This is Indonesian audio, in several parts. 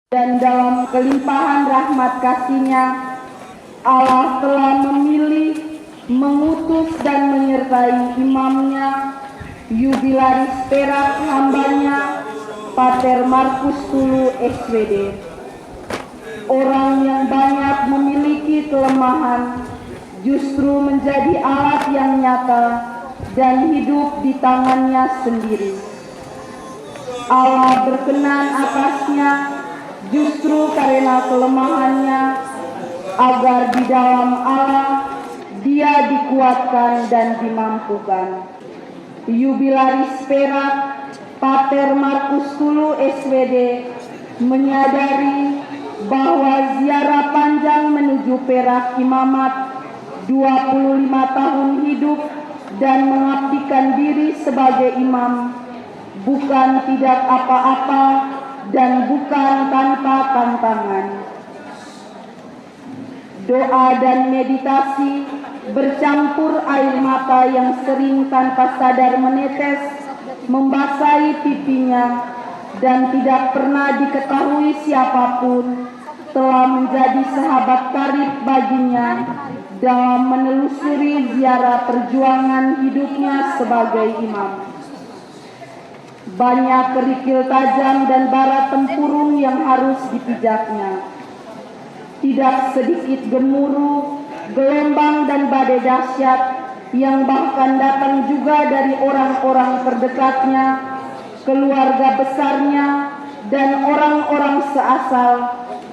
Dan dalam kelimpahan rahmat kasih-Nya, Allah telah memilih, mengutus dan menyertai imamnya, Jubilaris Perak hambanya, Pater Markus Tulu SWD. Orang yang banyak memiliki kelemahan justru menjadi alat yang nyata dan hidup di tangannya sendiri. Allah berkenan atasnya justru karena kelemahannya, agar di dalam Allah dia dikuatkan dan dimampukan. Jubilaris Perak Pater Markus Tulu SWD menyadari bahwa ziarah panjang menuju Perak Imamat 25 tahun hidup dan mengabdikan diri sebagai imam bukan tidak apa-apa dan bukan tanpa tantangan. Doa dan meditasi bercampur air mata yang sering tanpa sadar menetes membasahi pipinya dan tidak pernah diketahui siapapun telah menjadi sahabat karib baginya dalam menelusuri ziarah perjuangan hidupnya sebagai imam. Banyak kerikil tajam dan bara tempurung yang harus dipijaknya. Tidak sedikit gemuruh, gelombang dan badai dahsyat yang bahkan datang juga dari orang-orang terdekatnya, keluarga besarnya, dan orang-orang seasal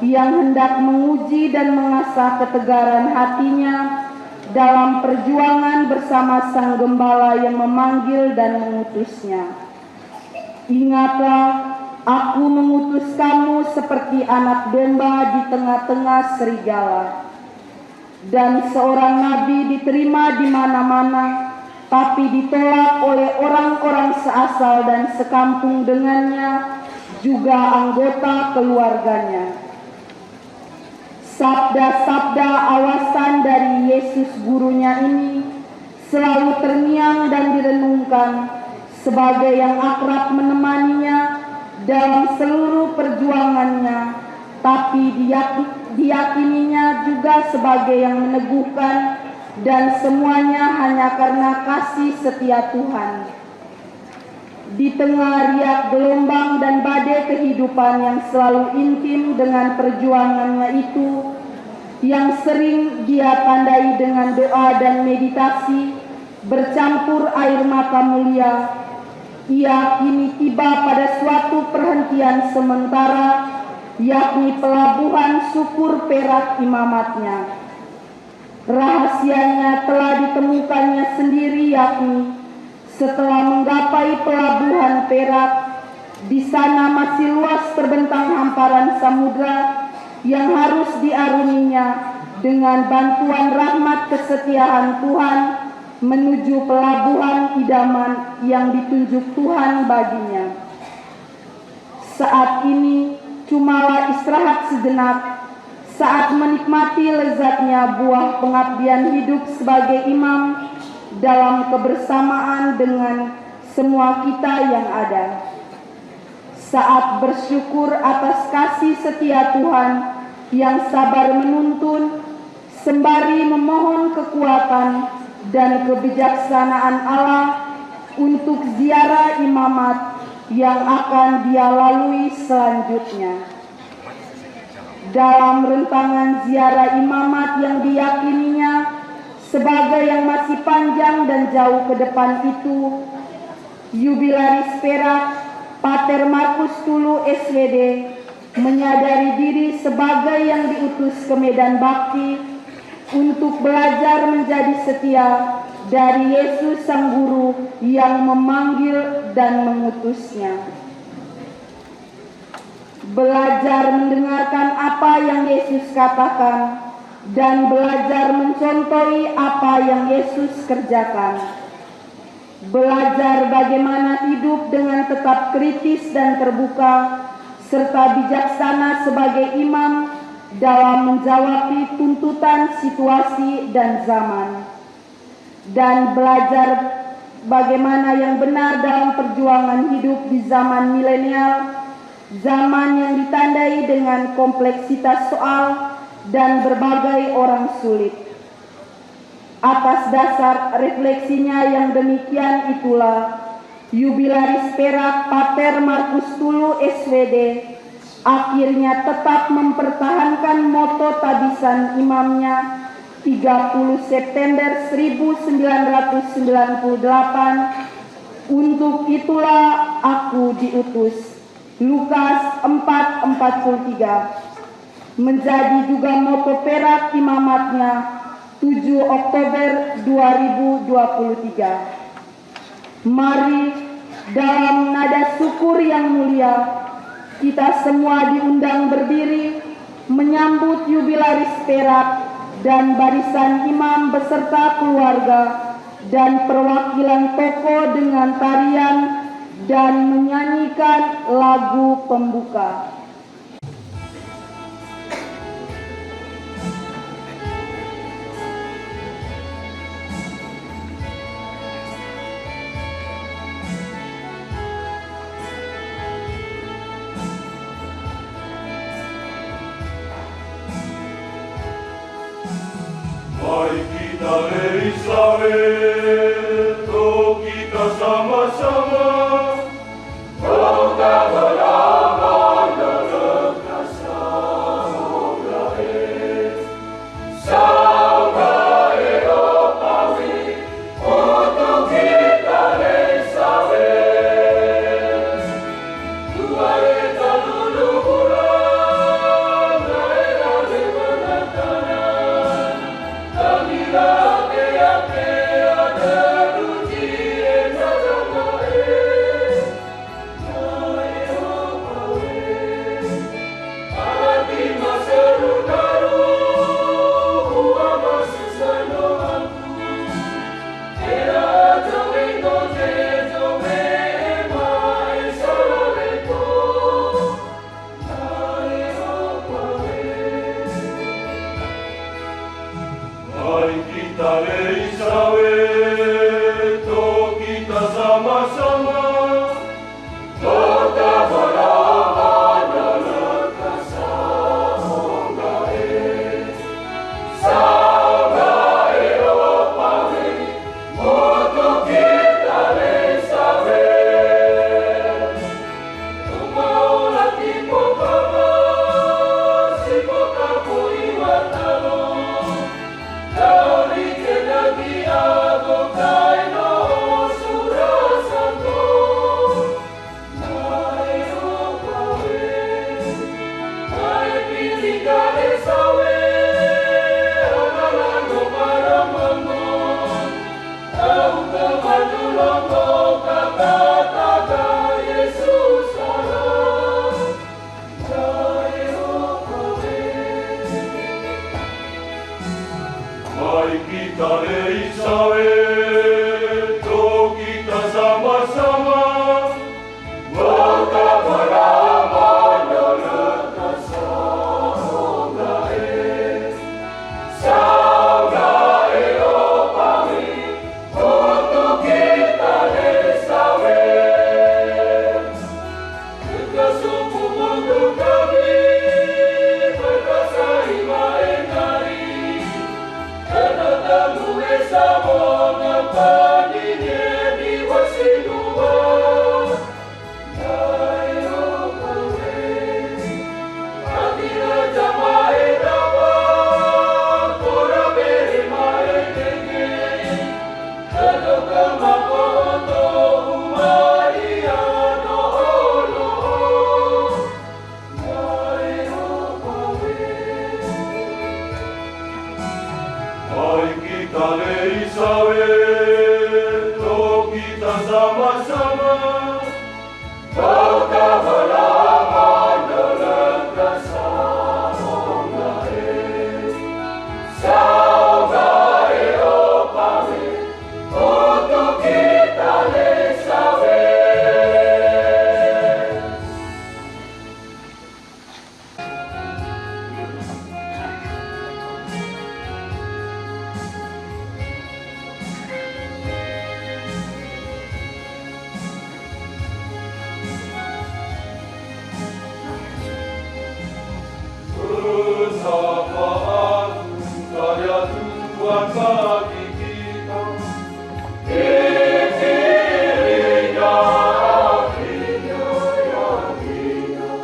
yang hendak menguji dan mengasah ketegaran hatinya dalam perjuangan bersama Sang Gembala yang memanggil dan mengutusnya. Ingatlah, aku mengutus kamu seperti anak domba di tengah-tengah serigala. Dan seorang nabi diterima di mana-mana, tapi ditolak oleh orang-orang seasal dan sekampung dengannya, juga anggota keluarganya. Sabda-sabda awasan dari Yesus gurunya ini selalu terngiang dan direnungkan sebagai yang akrab menemaninya dalam seluruh perjuangannya, tapi diyakininya juga sebagai yang meneguhkan, dan semuanya hanya karena kasih setia Tuhan. Di tengah riak gelombang dan badai kehidupan yang selalu intim dengan perjuangannya itu, yang sering dia tandai dengan doa dan meditasi bercampur air mata mulia, ia kini tiba pada suatu perhentian sementara, yakni pelabuhan syukur Perak Imamatnya. Rahasianya telah ditemukannya sendiri, yakni setelah menggapai pelabuhan Perak, di sana masih luas terbentang hamparan samudra yang harus diaruninya dengan bantuan rahmat kesetiaan Tuhan menuju pelabuhan idaman yang ditunjuk Tuhan baginya. Saat ini cumalah istirahat sejenak saat menikmati lezatnya buah pengabdian hidup sebagai imam dalam kebersamaan dengan semua kita yang ada. Saat bersyukur atas kasih setia Tuhan yang sabar menuntun, sembari memohon kekuatan dan kebijaksanaan Allah untuk ziarah imamat yang akan dia lalui selanjutnya. Dalam rentangan ziarah imamat yang diyakininya sebagai yang masih panjang dan jauh ke depan itu, Jubilaris Perak Pater Markus Tulu SWD menyadari diri sebagai yang diutus ke medan bakti untuk belajar menjadi setia dari Yesus Sang Guru yang memanggil dan mengutusnya. Belajar mendengarkan apa yang Yesus katakan dan belajar mencontohi apa yang Yesus kerjakan. Belajar bagaimana hidup dengan tetap kritis dan terbuka serta bijaksana sebagai imam dalam menjawab tuntutan situasi dan zaman, dan belajar bagaimana yang benar dalam perjuangan hidup di zaman milenial zaman yang ditandai dengan kompleksitas soal dan berbagai orang sulit. Atas dasar refleksinya yang demikian itulah, Jubilaris Perak Pater Markus Tulu SWD akhirnya tetap mempertahankan moto tabisan imamnya 30 September 1998, untuk itulah aku diutus, Lukas 4:43, menjadi juga moto Perak imamatnya 7 Oktober 2023. Mari dalam nada syukur yang mulia, kita semua diundang berdiri menyambut Jubilaris Perak dan barisan imam beserta keluarga dan perwakilan tokoh dengan tarian dan menyanyikan lagu pembuka. Mari kita Israel, oh kita sama-sama, Boga beraman dalam rasa Israel, Sangga Eropawi, untuk kita Israel, dua eta dulu kurang, daerah di penantanan, Mari kita Israel, oh kita sama-sama, Kota beraman dalam kasar Israel, Sangga Eropawi, untuk kita Israel, Tumaulah tipu kabar, si kota kuiwatalo, dari kenagi aku kaino surasanto, naeo pawe, nae pilika esawe, analano paramangon, tau kemadulongo kata-kata Yesus Allah, naeo pawe. Mari kita Israel, oh kita sama-sama, Boga beraman dalam kasar Israel, Sangga Eropawi, untuk kita Israel, juga suku untuk kami, berkasa imaen hari, Tetamu esamo ngapanine di wasinua, naeo pawe, atira jamae dapa, kora beri mae denge, kedoka mapoto umaria no olo, naeo pawe. Mari kita Israel, oh kita sama-sama, Boga beraman dalam kasar Israel, Sangga Eropawi, untuk kita Israel. bagi kita. Dirinya akhirnya yang hina.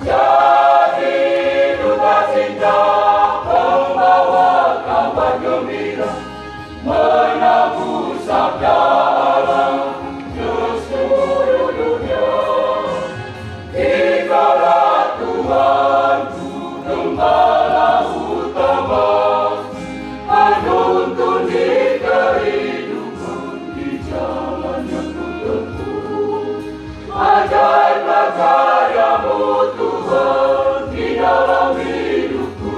Jadi duka cinta membawa kabar gembira, menabur sabda Allah ke seluruh dunia. Dikala Tuhanku gembala utama, menuntun di kehidupan di jalan yang kutempuh. Ajaiblah karya-Mu Tuhan di dalam hidupku.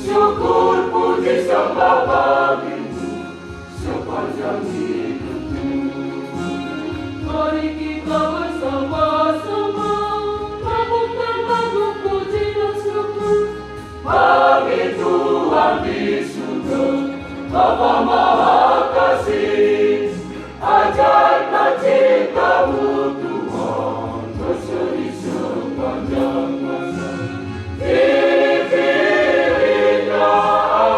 Syukur puji sembah bagi-Mu sepanjang hidupku. Mari kita bersama-sama melakukan lagu puji dan syukur bagi Tuhan di surga, Bapa Maha Kasih. Ajaiblah cinta-Mu Tuhan berseri sepanjang masa. Dirinya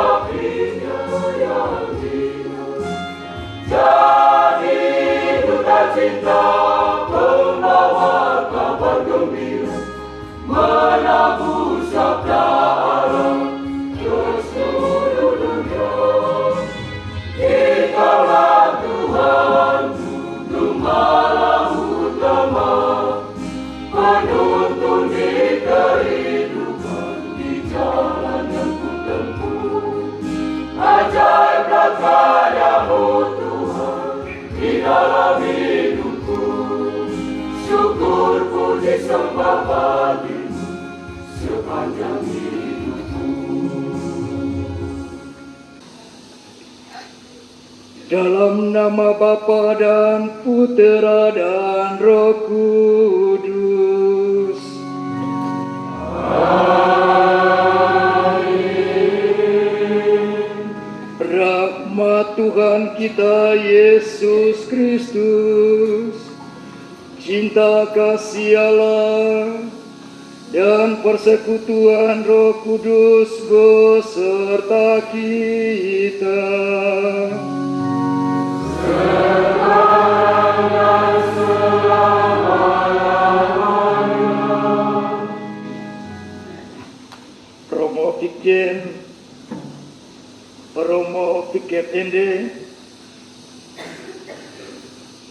apinya yang hina. Jadi duka cinta membawa kabar gembira, menabur sabda Allah ke seluruh dunia. Dikala Tuhanku gembala utama, menuntun di kehidupan di jalan yang kutempuh. Ajaiblah karya-Mu Tuhan di dalam hidupku. Syukur puji sembah bagi-Mu sepanjang hidupku. Dalam nama Bapa dan Putera dan Roh Kudus. Rahmat Tuhan kita Yesus Kristus, cinta kasih Allah, dan persekutuan Roh Kudus beserta kita. Romo Fikjen, Romo Piket Ende,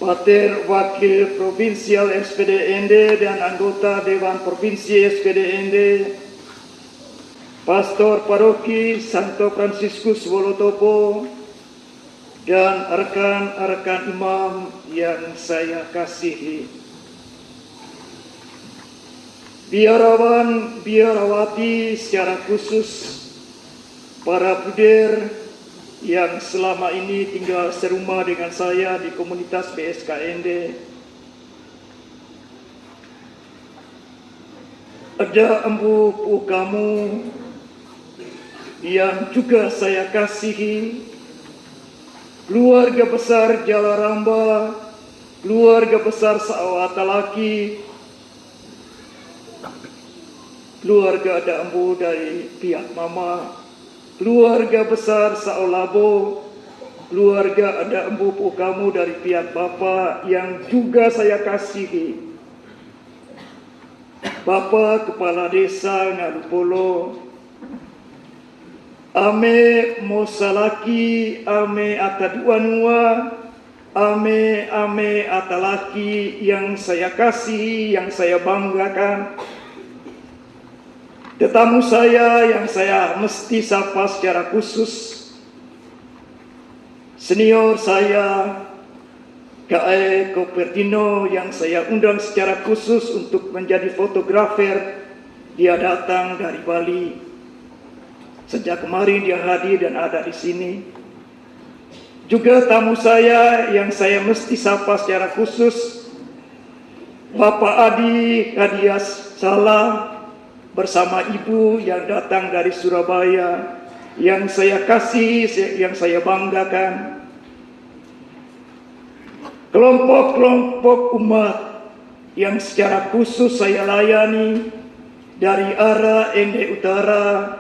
Pater Wakil Provinsial SPD Ende dan anggota Dewan Provinsi SPD Ende, Pastor Paroki Santo Fransiskus Wolotopo, dan rekan-rekan imam yang saya kasihi. Biarawan, biarawati secara khusus, para buder yang selama ini tinggal serumah dengan saya di komunitas BSKND. Ada empu kamu yang juga saya kasihi, keluarga besar Jalaramba, keluarga besar Sawatalaki, keluarga ada empu dari pihak mama, keluarga besar Saolabo, keluarga ada empu kamu dari pihak bapak yang juga saya kasihi. Bapak Kepala Desa Ngalupolo, Ame Mosalaki, Ame Ataduanua, Ame Atalaki yang saya kasihi, yang saya banggakan. Tetamu saya yang saya mesti sapa secara khusus, senior saya K.E. Kopertino yang saya undang secara khusus untuk menjadi fotografer. Dia datang dari Bali. Sejak kemarin dia hadir dan ada di sini. Juga tamu saya yang saya mesti sapa secara khusus, Bapak Adi Kadias Salah bersama Ibu yang datang dari Surabaya, yang saya kasih, yang saya banggakan. Kelompok-kelompok umat yang secara khusus saya layani dari arah Ende Utara,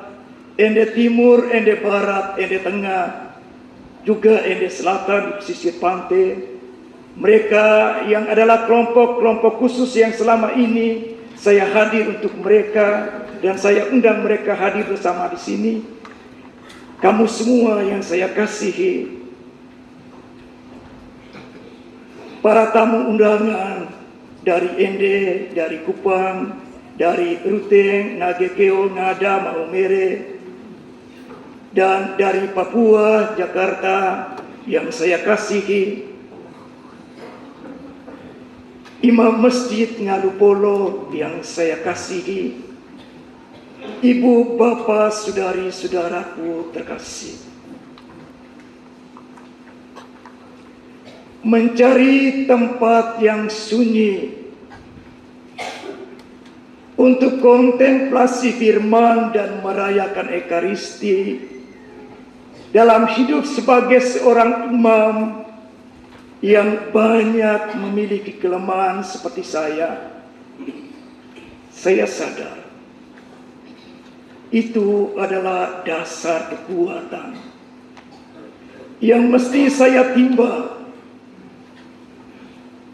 ende timur, ende barat, ende tengah, juga ende selatan di pesisir pantai. Mereka yang adalah kelompok-kelompok khusus yang selama ini saya hadir untuk mereka dan saya undang mereka hadir bersama di sini. Kamu semua yang saya kasihi, para tamu undangan dari Ende, dari Kupang, dari Ruteng, Nagekeo, Ngada, Maumere, dan dari Papua, Jakarta yang saya kasihi, Imam Masjid Ngalupolo yang saya kasihi, ibu, bapak, saudari-saudaraku terkasih. Mencari tempat yang sunyi untuk kontemplasi firman dan merayakan Ekaristi dalam hidup sebagai seorang imam yang banyak memiliki kelemahan seperti saya sadar itu adalah dasar kekuatan yang mesti saya timba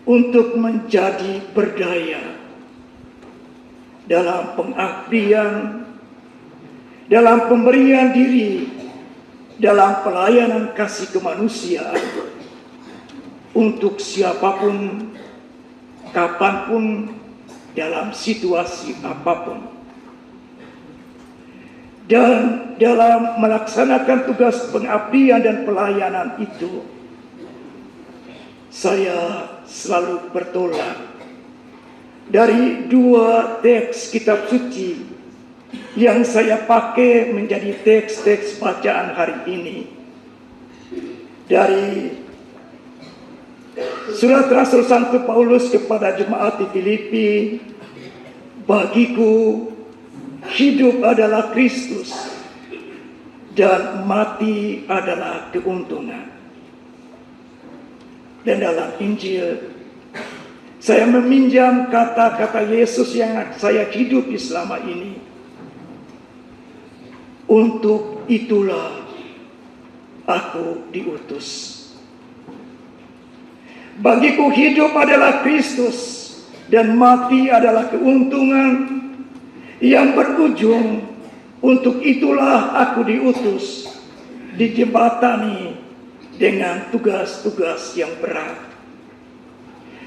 untuk menjadi berdaya dalam pengabdian, dalam pemberian diri, dalam pelayanan kasih kemanusiaan untuk siapapun, kapanpun, dalam situasi apapun. Dan dalam melaksanakan tugas pengabdian dan pelayanan itu, saya selalu bertolak dari dua teks kitab suci yang saya pakai menjadi teks-teks bacaan hari ini. Dari Surat Rasul Santo Paulus kepada jemaat di Filipi, bagiku hidup adalah Kristus dan mati adalah keuntungan. Dan dalam Injil, saya meminjam kata-kata Yesus yang saya hidupi selama ini. Untuk itulah aku diutus. Bagiku hidup adalah Kristus dan mati adalah keuntungan yang berujung. Untuk itulah aku diutus, dijembatani dengan tugas-tugas yang berat,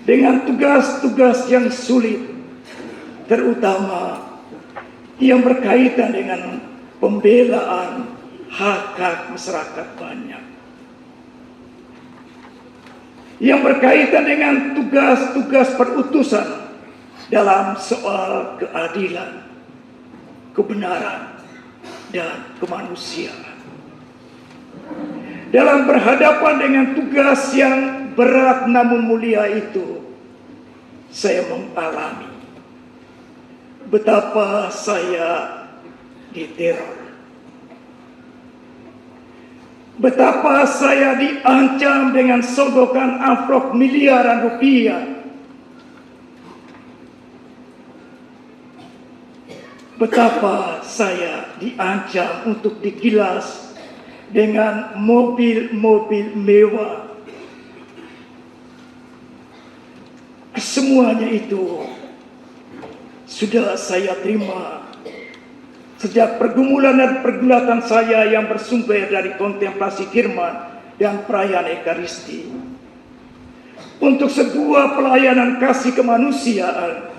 dengan tugas-tugas yang sulit, terutama yang berkaitan dengan pembelaan hak-hak masyarakat banyak, yang berkaitan dengan tugas-tugas perutusan dalam soal keadilan, kebenaran, dan kemanusiaan. Dalam berhadapan dengan tugas yang berat namun mulia itu, saya mengalami betapa saya diteror, betapa saya diancam dengan sogokan amplop miliaran rupiah, betapa saya diancam untuk digilas dengan mobil-mobil mewah. Semuanya itu sudah saya terima sejak pergumulan dan pergulatan saya yang bersumber dari kontemplasi firman dan perayaan Ekaristi. Untuk sebuah pelayanan kasih kemanusiaan,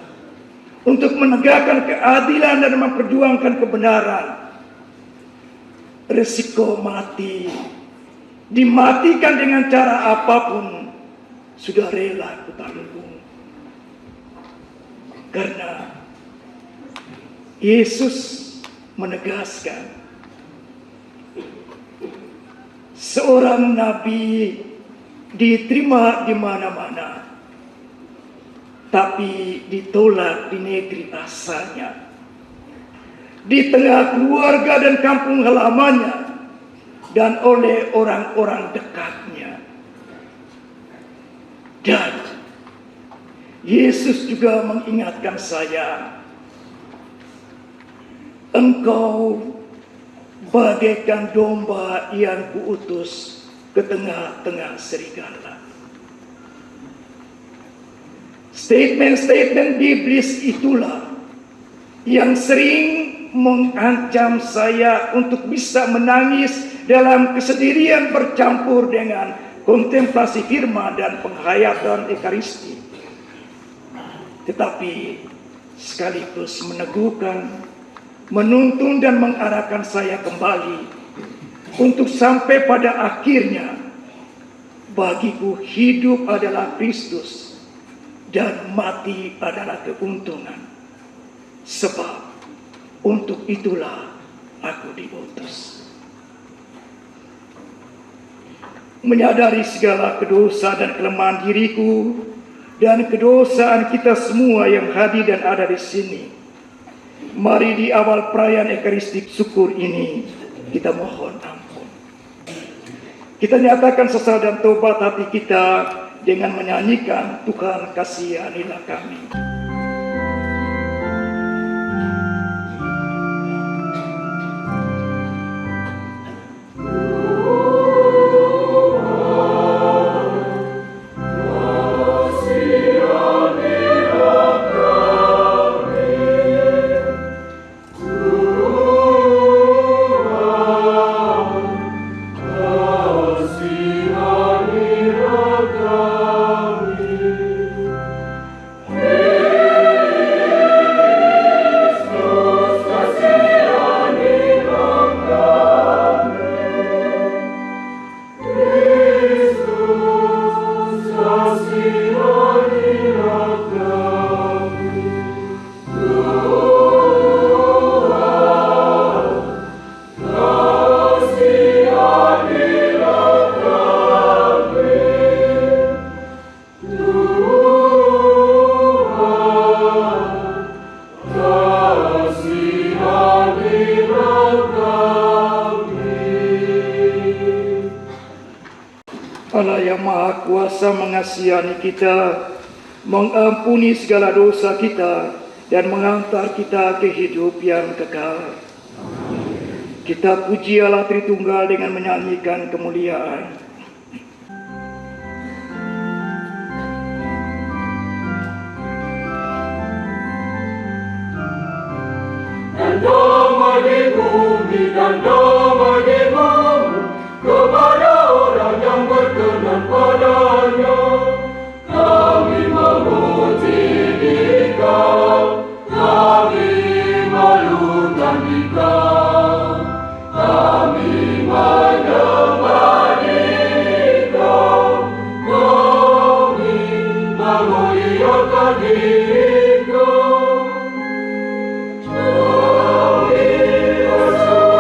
untuk menegakkan keadilan dan memperjuangkan kebenaran, resiko mati, dimatikan dengan cara apapun, sudah rela kutanggung. Karena Yesus menegaskan, seorang nabi diterima di mana-mana, tapi ditolak di negeri asalnya, di tengah keluarga dan kampung halamannya, dan oleh orang-orang dekatnya. Dan Yesus juga mengingatkan saya, engkau bagaikan domba yang kuutus ke tengah-tengah serigala. Statement-statement biblis itulah yang sering mengancam saya untuk bisa menangis dalam kesendirian bercampur dengan kontemplasi firman dan penghayatan Ekaristi. Tetapi sekaligus meneguhkan, menuntun dan mengarahkan saya kembali untuk sampai pada akhirnya bagiku hidup adalah Kristus dan mati adalah keuntungan. Sebab untuk itulah aku diutus. Menyadari segala kedosa dan kelemahan diriku dan kedosaan kita semua yang hadir dan ada di sini, mari di awal perayaan Ekaristik syukur ini kita mohon ampun. Kita nyatakan sesal dan tobat hati kita dengan menyanyikan Tuhan kasihanilah kami. Allah yang Maha Kuasa mengasihani kita, mengampuni segala dosa kita, dan mengantar kita ke hidup yang kekal. Kita puji Allah Tritunggal dengan menyanyikan kemuliaan. Dan damai di bumi, dan damai di bumi, kepada orang yang berkenan padanya. Kami memuji Dikau, kami melukan Dikau, kami menyembah Dikau, kami memuliakan Dikau. Kami bersyukur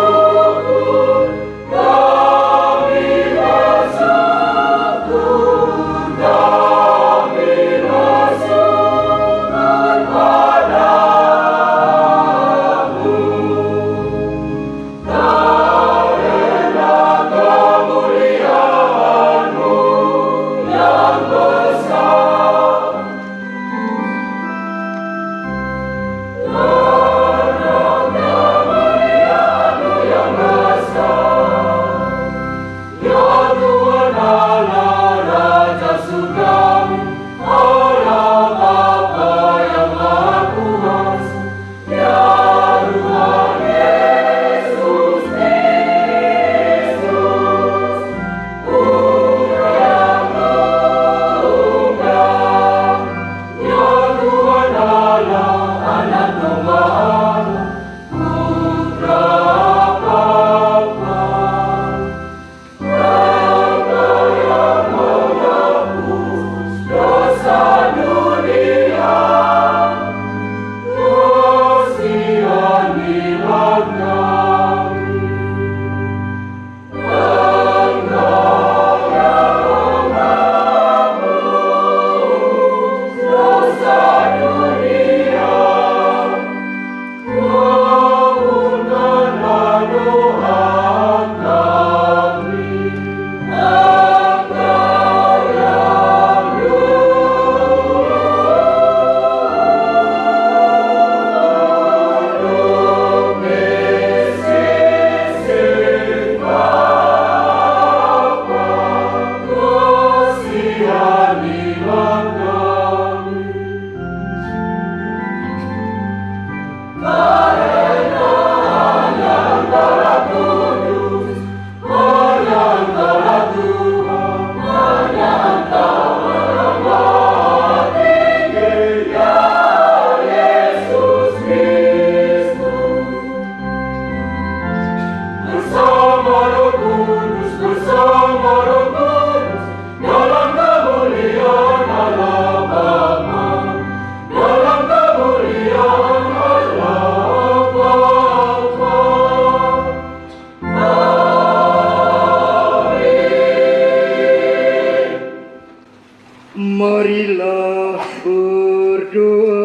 Marilah berdoa.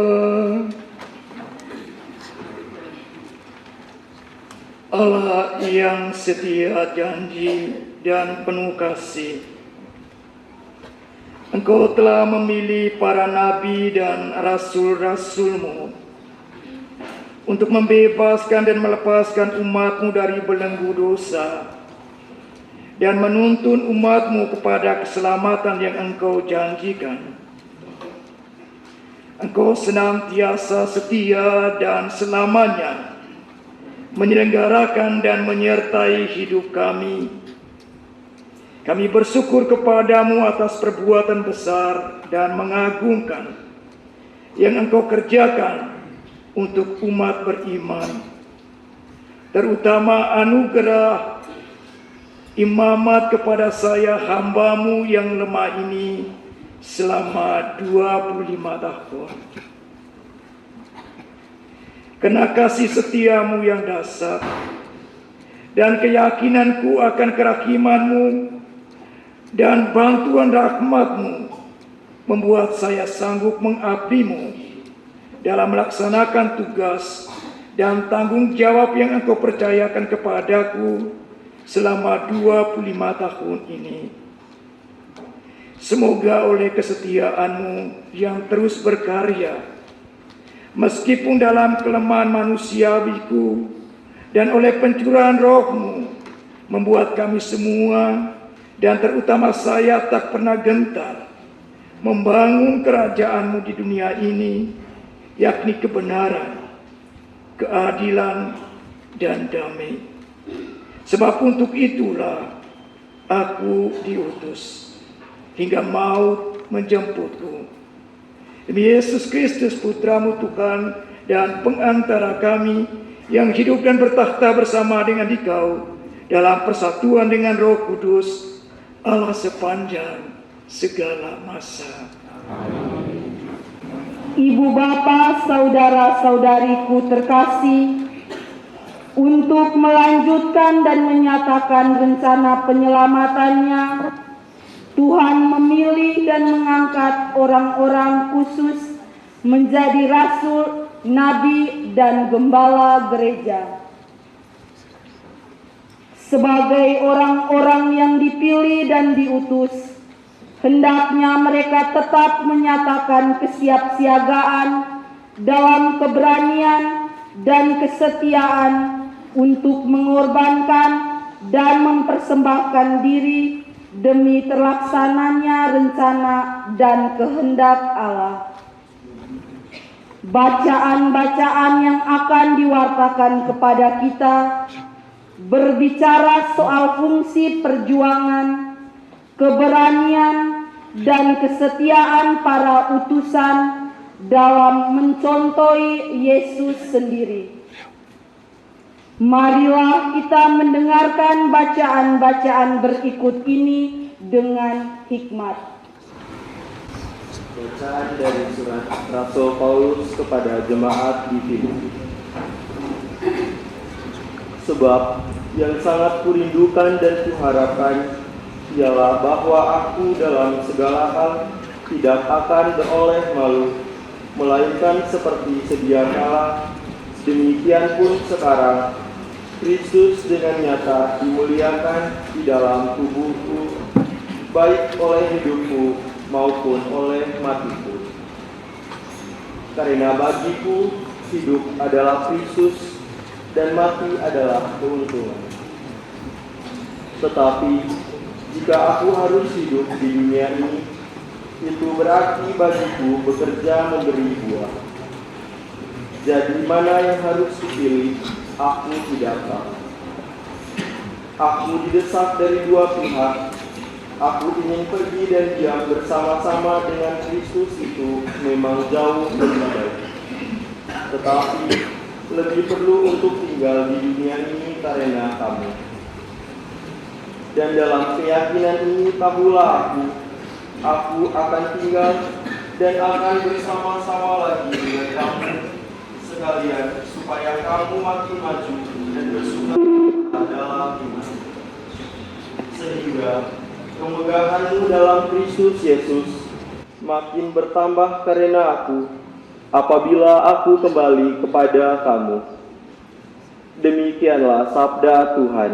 Allah yang setia janji dan penuh kasih, Engkau telah memilih para nabi dan rasul-rasul-Mu untuk membebaskan dan melepaskan umat-Mu dari belenggu dosa dan menuntun umat-Mu kepada keselamatan yang Engkau janjikan. Engkau senantiasa setia dan selamanya menyelenggarakan dan menyertai hidup kami. Kami bersyukur kepadamu atas perbuatan besar dan mengagumkan yang Engkau kerjakan untuk umat beriman, terutama anugerah imamat kepada saya hamba-Mu yang lemah ini selama 25 tahun. Karena kasih setiamu yang dasar dan keyakinanku akan kerahiman-Mu dan bantuan rahmat-Mu membuat saya sanggup mengabdi-Mu dalam melaksanakan tugas dan tanggung jawab yang Engkau percayakan kepadaku selama 25 tahun ini. Semoga oleh kesetiaan-Mu yang terus berkarya, meskipun dalam kelemahan manusiawiku, dan oleh pencurahan Roh-Mu, membuat kami semua, dan terutama saya, tak pernah gentar membangun kerajaan-Mu di dunia ini, yakni kebenaran, keadilan, dan damai. Sebab untuk itulah aku diutus, hingga maut menjemputku. Demi Yesus Kristus, Putra-Mu Tuhan dan pengantara kami, yang hidup dan bertakhta bersama dengan Dikau dalam persatuan dengan Roh Kudus, Allah sepanjang segala masa. Ibu bapa, saudara-saudariku terkasih, untuk melanjutkan dan menyatakan rencana penyelamatannya, Tuhan memilih dan mengangkat orang-orang khusus menjadi rasul, nabi, dan gembala gereja. Sebagai orang-orang yang dipilih dan diutus, hendaknya mereka tetap menyatakan kesiapsiagaan dalam keberanian dan kesetiaan untuk mengorbankan dan mempersembahkan diri demi terlaksananya rencana dan kehendak Allah. Bacaan-bacaan yang akan diwartakan kepada kita berbicara soal fungsi perjuangan, keberanian, dan kesetiaan para utusan dalam mencontohi Yesus sendiri. Marilah kita mendengarkan bacaan-bacaan berikut ini dengan hikmat. Bacaan dari surat Rasul Paulus kepada jemaat di Filipi. Sebab yang sangat kurindukan dan kuharapkan ialah bahwa aku dalam segala hal tidak akan beroleh malu, melainkan seperti sedia kala, demikian pun sekarang Kristus dengan nyata dimuliakan di dalam tubuhku, baik oleh hidupku maupun oleh matiku. Karena bagiku hidup adalah Kristus dan mati adalah keuntungan. Tetapi jika aku harus hidup di dunia ini, itu berarti bagiku bekerja memberi buah. Jadi mana yang harus dipilih, aku tidak tahu. Aku didesak dari dua pihak. Aku ingin pergi dan diam bersama-sama dengan Kristus itu memang jauh lebih baik. Tetapi lebih perlu untuk tinggal di dunia ini karena kamu. Dan dalam keyakinan ini tahulah aku akan tinggal dan akan bersama-sama lagi dengan kamu sekalian, supaya kamu makin maju dan bersuka dalam iman, sehingga kemegahanmu dalam Kristus Yesus makin bertambah karena aku, apabila aku kembali kepada kamu. Demikianlah sabda Tuhan.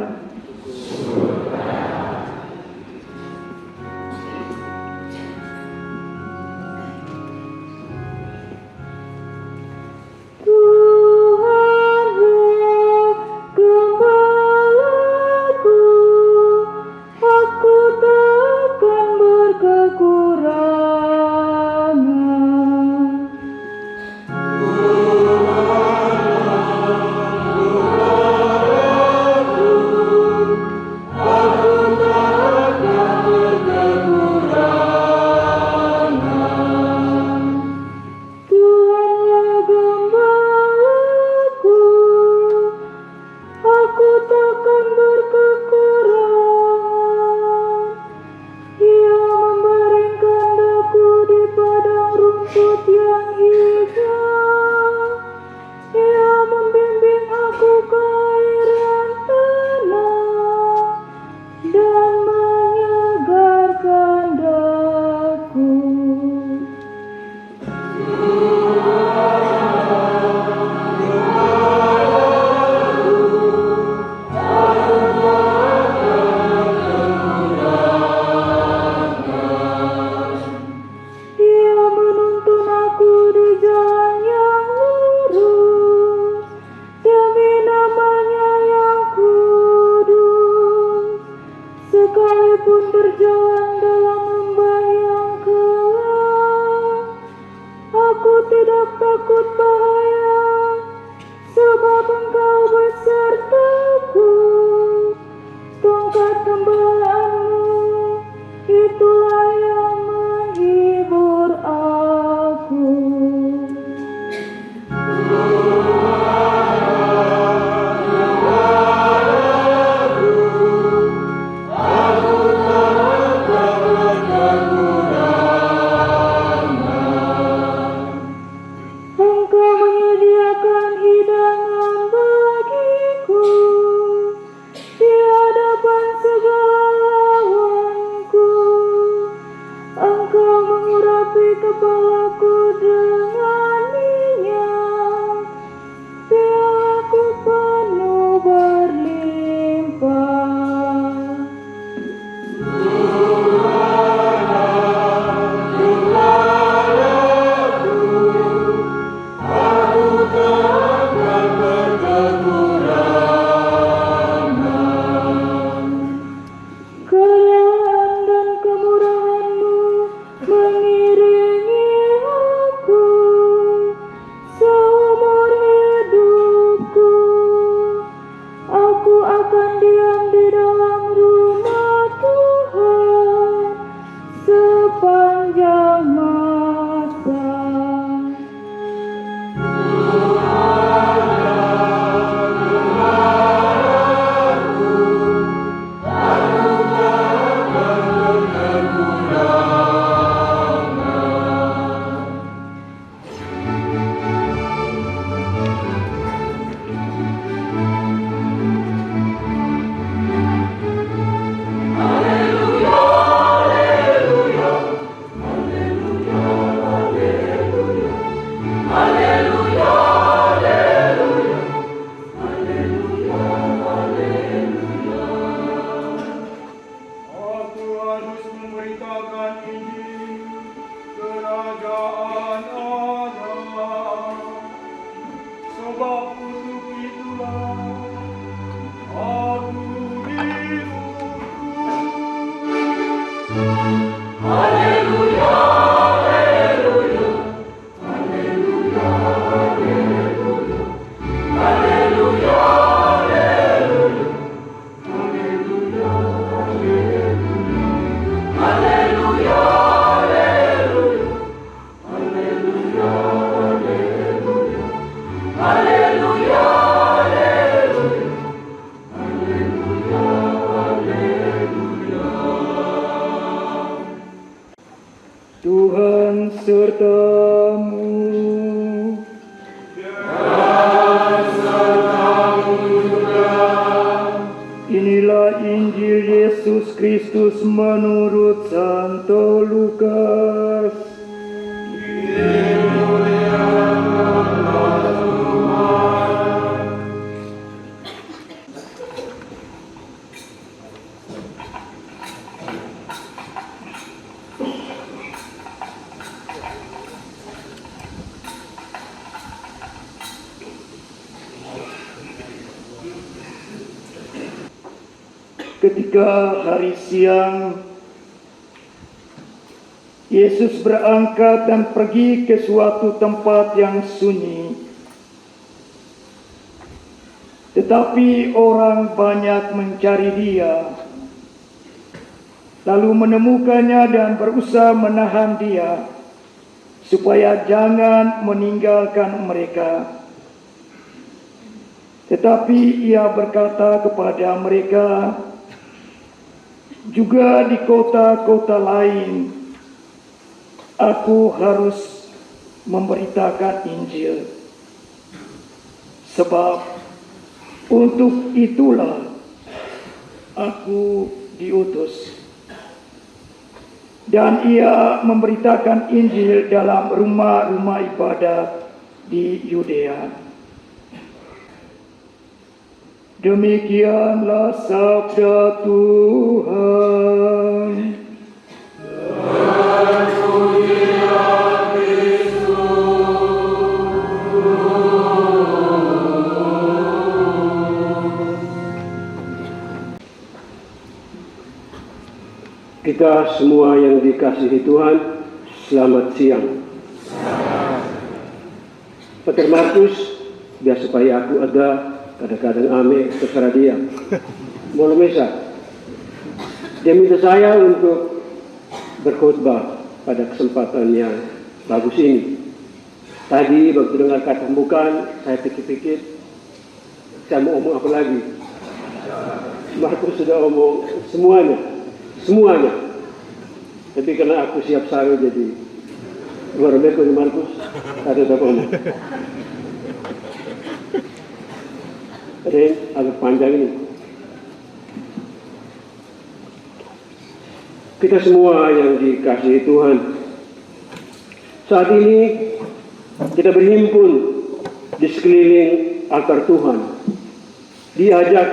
Tuhan sertamu. Inilah Injil Yesus Kristus menurut Santo Lukas. ketika hari siang Yesus berangkat dan pergi ke suatu tempat yang sunyi. Tetapi orang banyak mencari dia, lalu menemukannya dan berusaha menahan dia, supaya jangan meninggalkan mereka. Tetapi ia berkata kepada mereka, juga di kota-kota lain aku harus memberitakan Injil, sebab untuk itulah aku diutus. Dan ia memberitakan Injil dalam rumah-rumah ibadat di Yudea. Demikianlah sabda Tuhan. Kita semua yang dikasihi Tuhan, selamat siang. Pater Markus, biar supaya aku ada, kadang-kadang ame, terserah dia. Mau mesa. Dia minta saya untuk berkhotbah pada kesempatan yang bagus ini. Tadi waktu dengar kata pembukaan, saya pikir-pikir, saya mau omong apa lagi. Markus sudah omong semuanya. Tapi karena aku siap sawi jadi luar biasa di Markus, ada apa omong. Ren agak panjang ini. Kita semua yang dikasihi Tuhan, saat ini kita berhimpun di sekeliling altar Tuhan, diajak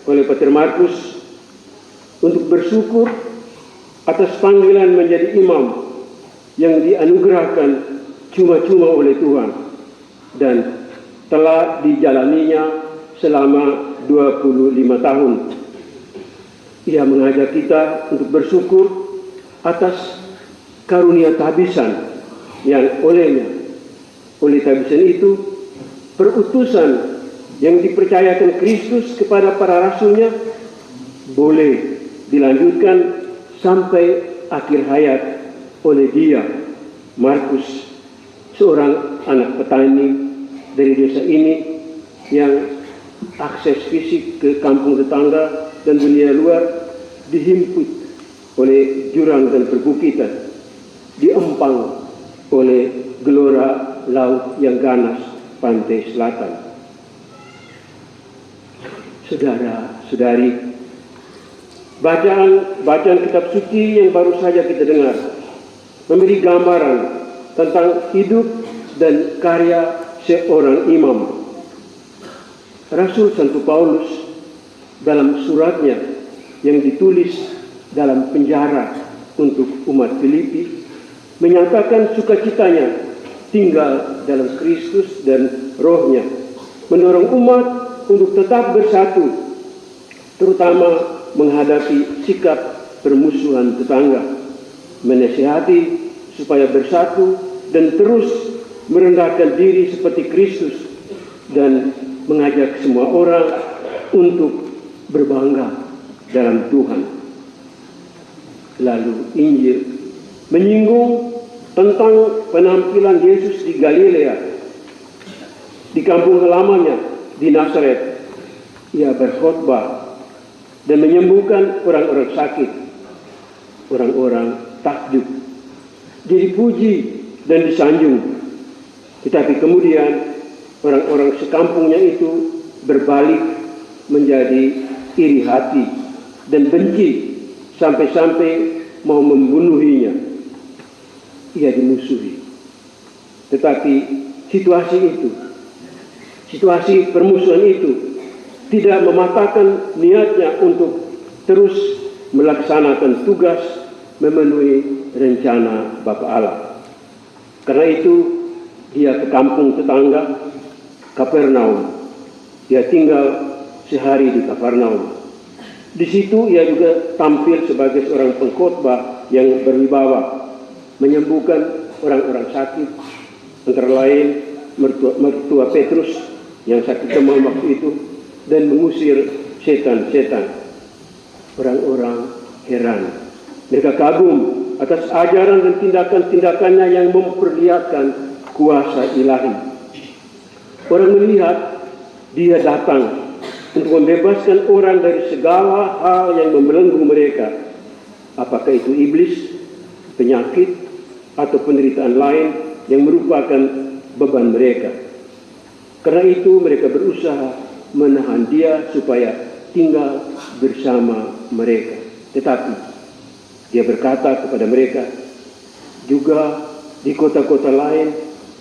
oleh Pater Markus untuk bersyukur atas panggilan menjadi imam yang dianugerahkan cuma-cuma oleh Tuhan dan telah dijalaninya selama 25 tahun. Ia mengajak kita untuk bersyukur atas karunia tabisan yang oleh tabisan itu perutusan yang dipercayakan Kristus kepada para rasulnya boleh dilanjutkan sampai akhir hayat oleh dia, Markus, seorang anak petani dari desa ini yang akses fisik ke kampung tetangga dan dunia luar dihimpit oleh jurang dan perbukitan, diempang oleh gelora laut yang ganas pantai selatan. Saudara-saudari, bacaan kitab suci yang baru saja kita dengar memberi gambaran tentang hidup dan karya seorang imam. Rasul Santo Paulus dalam suratnya yang ditulis dalam penjara untuk umat Filipi menyatakan sukacitanya tinggal dalam Kristus dan Roh-Nya, mendorong umat untuk tetap bersatu, terutama menghadapi sikap permusuhan tetangga, menasihati supaya bersatu dan terus merendahkan diri seperti Kristus, dan mengajak semua orang untuk berbangga dalam Tuhan. Lalu Injil menyinggung tentang penampilan Yesus di Galilea, di kampung halamannya di Nazaret. Ia berkhotbah dan menyembuhkan orang-orang sakit. Orang-orang takjub, dipuji dan disanjung. Tetapi kemudian orang-orang sekampungnya itu berbalik menjadi iri hati dan benci, sampai-sampai mau membunuhinya. Ia dimusuhi. Tetapi situasi permusuhan itu tidak mematahkan niatnya untuk terus melaksanakan tugas memenuhi rencana Bapa Allah. Karena itu dia ke kampung tetangga Kapernaum. Dia tinggal sehari di Kapernaum. Di situ ia juga tampil sebagai seorang pengkhotbah yang berwibawa, menyembuhkan orang-orang sakit, antara lain mertua Petrus yang sakit demam waktu itu, dan mengusir setan-setan. Orang-orang heran. Mereka kagum atas ajaran dan tindakan-tindakannya yang memperlihatkan kuasa ilahi. Orang melihat dia datang untuk membebaskan orang dari segala hal yang membelenggu mereka, apakah itu iblis, penyakit, atau penderitaan lain yang merupakan beban mereka. Karena itu mereka berusaha menahan dia supaya tinggal bersama mereka. Tetapi dia berkata kepada mereka, juga di kota-kota lain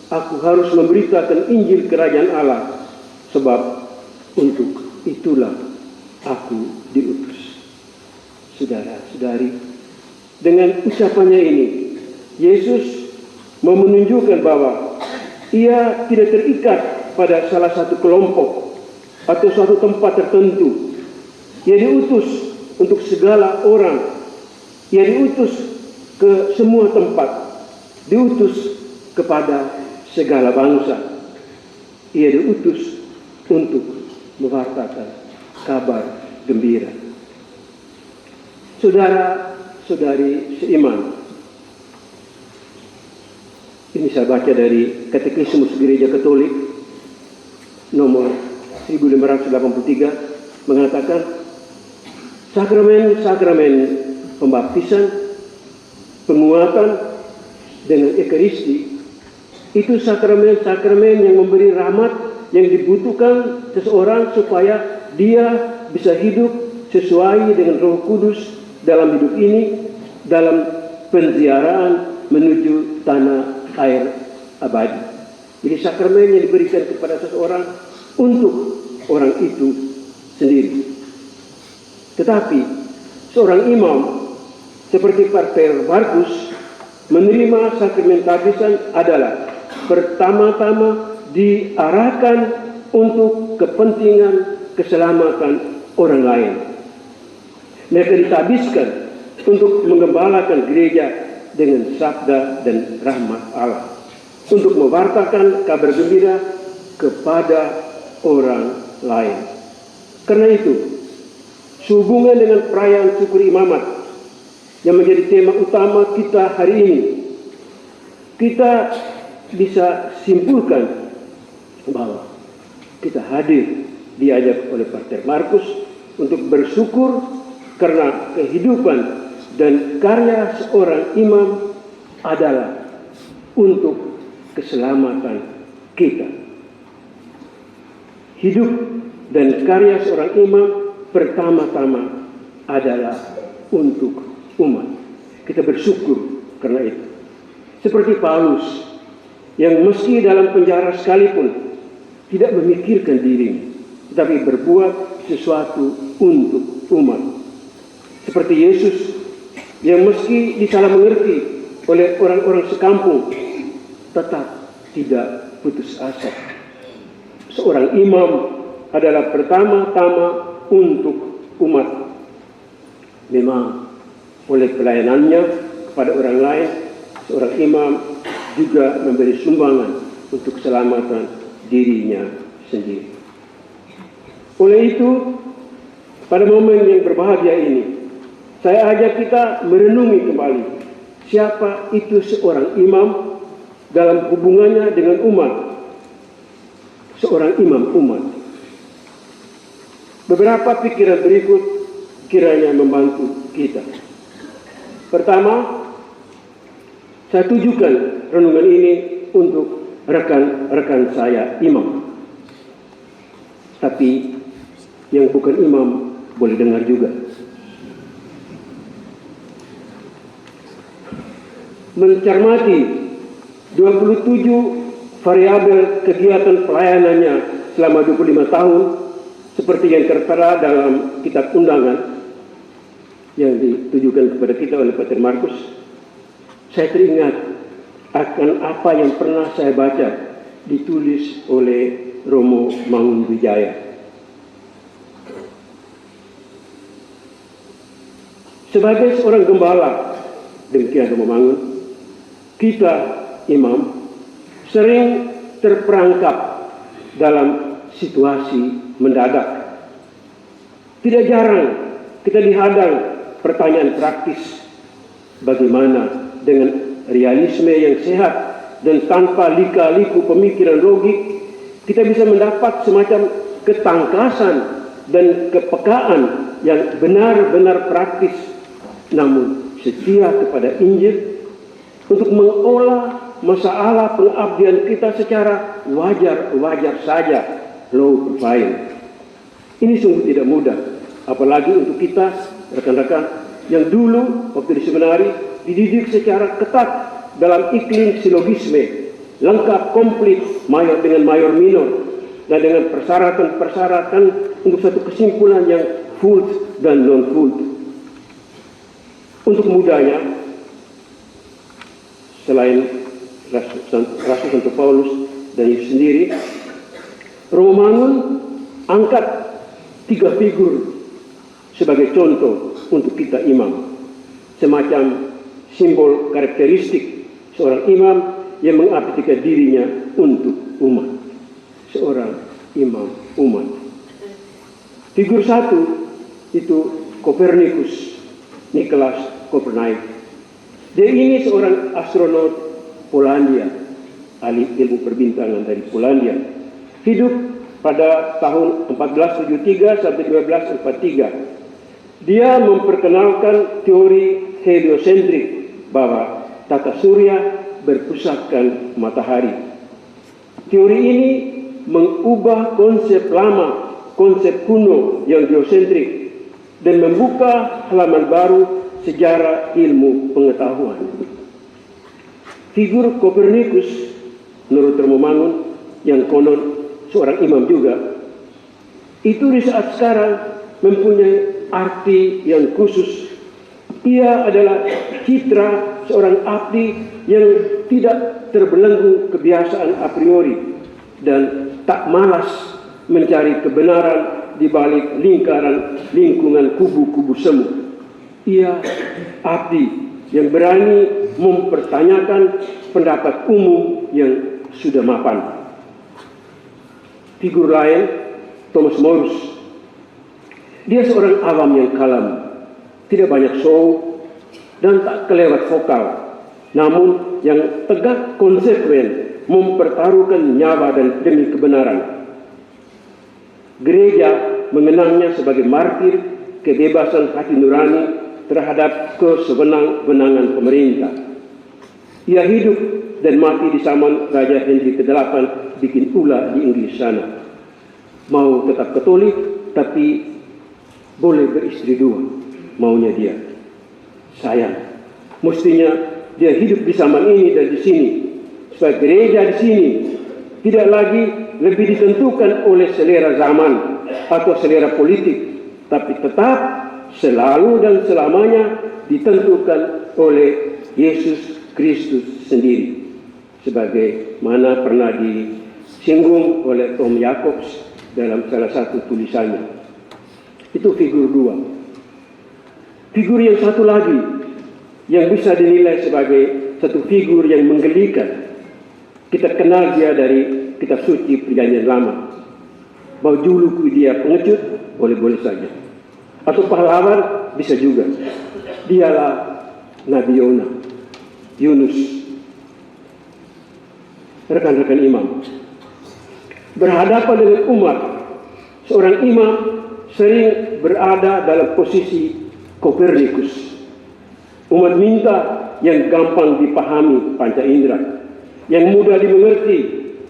aku harus memberitakan Injil Kerajaan Allah, sebab untuk itulah aku diutus. Saudara-saudari, dengan ucapannya ini, Yesus mau menunjukkan bahwa ia tidak terikat pada salah satu kelompok atau suatu tempat tertentu. Ia diutus untuk segala orang. Ia diutus ke semua tempat. Diutus kepada segala bangsa. Ia diutus untuk mewartakan kabar gembira. Saudara-saudari seiman, ini saya baca dari Katekismus Gereja Katolik nomor 1583, mengatakan sakramen-sakramen pembaptisan, penguatan dengan Ekaristi itu sakramen-sakramen yang memberi rahmat yang dibutuhkan seseorang supaya dia bisa hidup sesuai dengan Roh Kudus dalam hidup ini, dalam penziarahan menuju tanah air abadi. Jadi sakramen yang diberikan kepada seseorang untuk orang itu sendiri. Tetapi seorang imam seperti Pater Markus menerima sakramen baptisan adalah pertama-tama diarahkan untuk kepentingan keselamatan orang lain. Mereka ditabiskan untuk menggembalakan gereja dengan sabda dan rahmat Allah, untuk mewartakan kabar gembira kepada orang lain. Karena itu, sehubungan dengan perayaan syukur imamat yang menjadi tema utama kita hari ini, kita bisa simpulkan bahwa kita hadir diajak oleh Pater Markus untuk bersyukur karena kehidupan dan karya seorang imam adalah untuk keselamatan kita. Hidup dan karya seorang imam pertama-tama adalah untuk umat. Kita bersyukur karena itu. Seperti Paulus yang meski dalam penjara sekalipun tidak memikirkan dirinya, tetapi berbuat sesuatu untuk umat. Seperti Yesus yang meski disalah mengerti oleh orang-orang sekampung, tetap tidak putus asa. Seorang imam adalah pertama-tama untuk umat. Memang oleh pelayanannya kepada orang lain, seorang imam juga memberi sumbangan untuk keselamatan dirinya sendiri. Oleh itu, pada momen yang berbahagia ini, saya ajak kita merenungi kembali siapa itu seorang imam dalam hubungannya dengan umat. Seorang imam umat. Beberapa pikiran berikut kiranya membantu kita. Pertama, saya tujukan renungan ini untuk rekan-rekan saya imam. Tapi yang bukan imam boleh dengar juga. Mencermati 27 variabel kegiatan pelayanannya selama 25 tahun seperti yang tertera dalam kitab undangan yang ditujukan kepada kita oleh Pater Markus, saya teringat akan apa yang pernah saya baca ditulis oleh Romo Mangunwijaya. Sebagai seorang gembala, demikian Romawi, kita imam sering terperangkap dalam situasi mendadak. Tidak jarang kita dihadang pertanyaan praktis, bagaimana dengan realisme yang sehat dan tanpa lika-liku pemikiran logik kita bisa mendapat semacam ketangkasan dan kepekaan yang benar-benar praktis, namun setia kepada Injil untuk mengolah masalah pengabdian kita secara wajar-wajar saja, low profile. Ini sungguh tidak mudah, apalagi untuk kita rekan-rekan yang dulu waktu di seminari dididik secara ketat dalam iklim silogisme, lengkap, komplit, mayor dengan mayor minor, dan dengan persyaratan-persyaratan untuk satu kesimpulan yang full dan non-full. Untuk mudanya, selain Rasul Santo Paulus dan Yesus sendiri, Romawi angkat 3 figur sebagai contoh untuk kita imam, semacam simbol karakteristik seorang imam yang mengabdikan dirinya untuk umat, seorang imam umat. Figur 1 itu Kopernikus, Nikolaus Kopernik. Dia ini seorang astronot Polandia, ahli ilmu perbintangan dari Polandia, hidup pada tahun 1473 sampai 1243. Dia memperkenalkan teori heliosentrik bahwa tata surya berpusatkan matahari. Teori ini mengubah konsep lama, konsep kuno yang geosentrik, dan membuka halaman baru sejarah ilmu pengetahuan. Figur Kopernikus menurut Romawi yang konon seorang imam juga, itu di saat sekarang mempunyai arti yang khusus. Ia adalah citra seorang abdi yang tidak terbelenggu kebiasaan a priori dan tak malas mencari kebenaran di balik lingkungan kubu-kubu semu. Ia abdi yang berani mempertanyakan pendapat umum yang sudah mapan. Figur lain, Thomas Morus. Dia seorang awam yang kalem, tidak banyak show dan tak kelewat vokal, namun yang tegak konsekuen mempertaruhkan nyawa dan demi kebenaran. Gereja mengenangnya sebagai martir kebebasan hati nurani terhadap kesewenang-wenangan pemerintah. Ia hidup dan mati di zaman Raja Henry ke-8 bikin ulah di Inggris sana. Mau tetap Katolik, tapi boleh beristri 2, maunya dia. Sayang, mestinya dia hidup di zaman ini dan di sini, supaya gereja di sini tidak lagi lebih ditentukan oleh selera zaman atau selera politik, tapi tetap selalu dan selamanya ditentukan oleh Yesus Kristus sendiri, sebagaimana pernah disinggung oleh Tom Jacobs dalam salah satu tulisannya. Itu figur 2. Figur yang satu lagi yang bisa dinilai sebagai satu figur yang menggelikan, kita kenal dia dari kitab suci Perjanjian Lama. Bahwa dulu dia pengecut, boleh-boleh saja, atau pahlawan bisa juga. Dialah Nabi Yunus. Rekan-rekan imam, berhadapan dengan umat, seorang imam sering berada dalam posisi Kopernikus. Umat minta yang gampang dipahami panca indera, yang mudah dimengerti,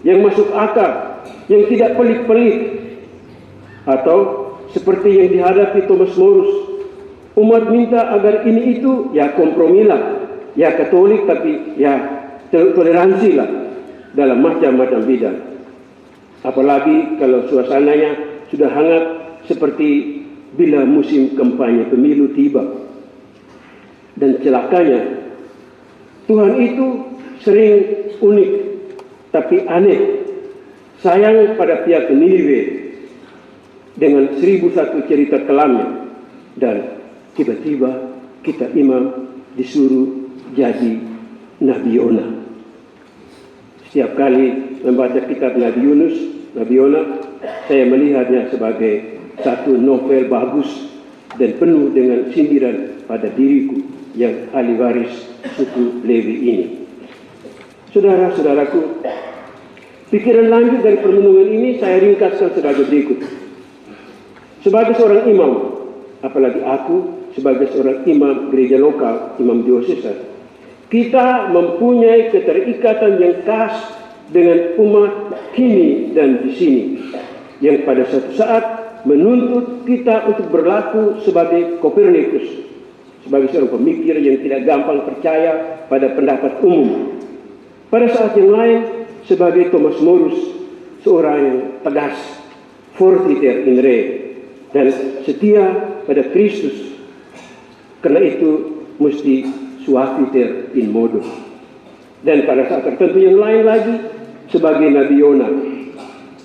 yang masuk akal, yang tidak pelik-pelik. Atau seperti yang dihadapi Thomas Morus, umat minta agar ini itu ya kompromilah, ya Katolik tapi ya toleransi lah dalam macam-macam bidang. Apalagi kalau suasananya sudah hangat seperti bila musim kampanye pemilu tiba. Dan celakanya, Tuhan itu sering unik tapi aneh, sayang pada pihak Niniwe dengan 1001 cerita kelamnya, dan tiba-tiba kita imam disuruh jadi Nabi Yona. Setiap kali membaca kitab Nabi Yona, saya melihatnya sebagai satu novel bagus dan penuh dengan sindiran pada diriku yang ahli waris suku Lewi ini. Saudara-saudaraku, pikiran lanjut dari permenungan ini saya ringkaskan sebagai berikut. Sebagai seorang imam, apalagi aku sebagai seorang imam gereja lokal, imam diosesan, kita mempunyai keterikatan yang khas dengan umat kini dan di sini, yang pada suatu saat menuntut kita untuk berlaku sebagai Kopernikus, sebagai seorang pemikir yang tidak gampang percaya pada pendapat umum. Pada saat yang lain, sebagai Thomas Morus, seorang yang tegas, fortiter in re, dan setia pada Kristus. Karena itu mesti suaviter in modo. Dan pada saat tertentu yang lain lagi, sebagai Nabi Yona,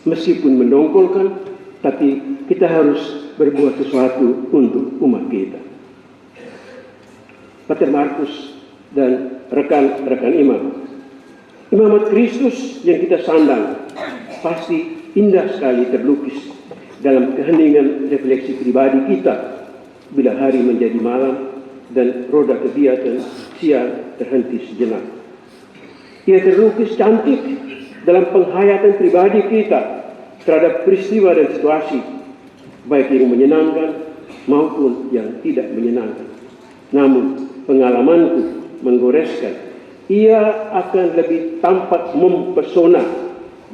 meskipun mendongkolkan, tapi kita harus berbuat sesuatu untuk umat kita. Pater Markus dan rekan-rekan imam, imamat Kristus yang kita sandang pasti indah sekali terlukis dalam keheningan refleksi pribadi kita bila hari menjadi malam dan roda kegiatan siang terhenti sejenak. Ia terlukis cantik dalam penghayatan pribadi kita terhadap peristiwa dan situasi, baik yang menyenangkan maupun yang tidak menyenangkan. Namun pengalamanku menggoreskan, ia akan lebih tampak mempesona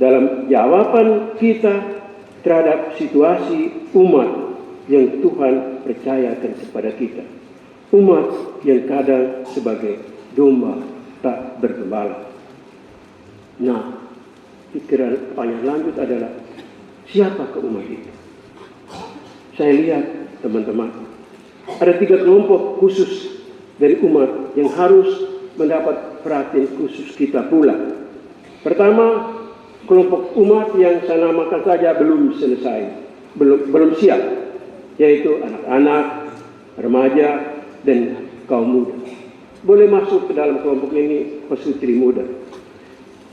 dalam jawaban kita terhadap situasi umat yang Tuhan percayakan kepada kita. Umat yang kadang sebagai domba tak bergembala. Nah, pikiran panjang lanjut adalah, siapakah umat itu? Saya lihat, teman-teman, ada 3 kelompok khusus dari umat yang harus mendapat perhatian khusus kita pula. Pertama, kelompok umat yang saya namakan saja belum selesai, belum siap, yaitu anak-anak, remaja, dan kaum muda. Boleh masuk ke dalam kelompok ini pesutri muda.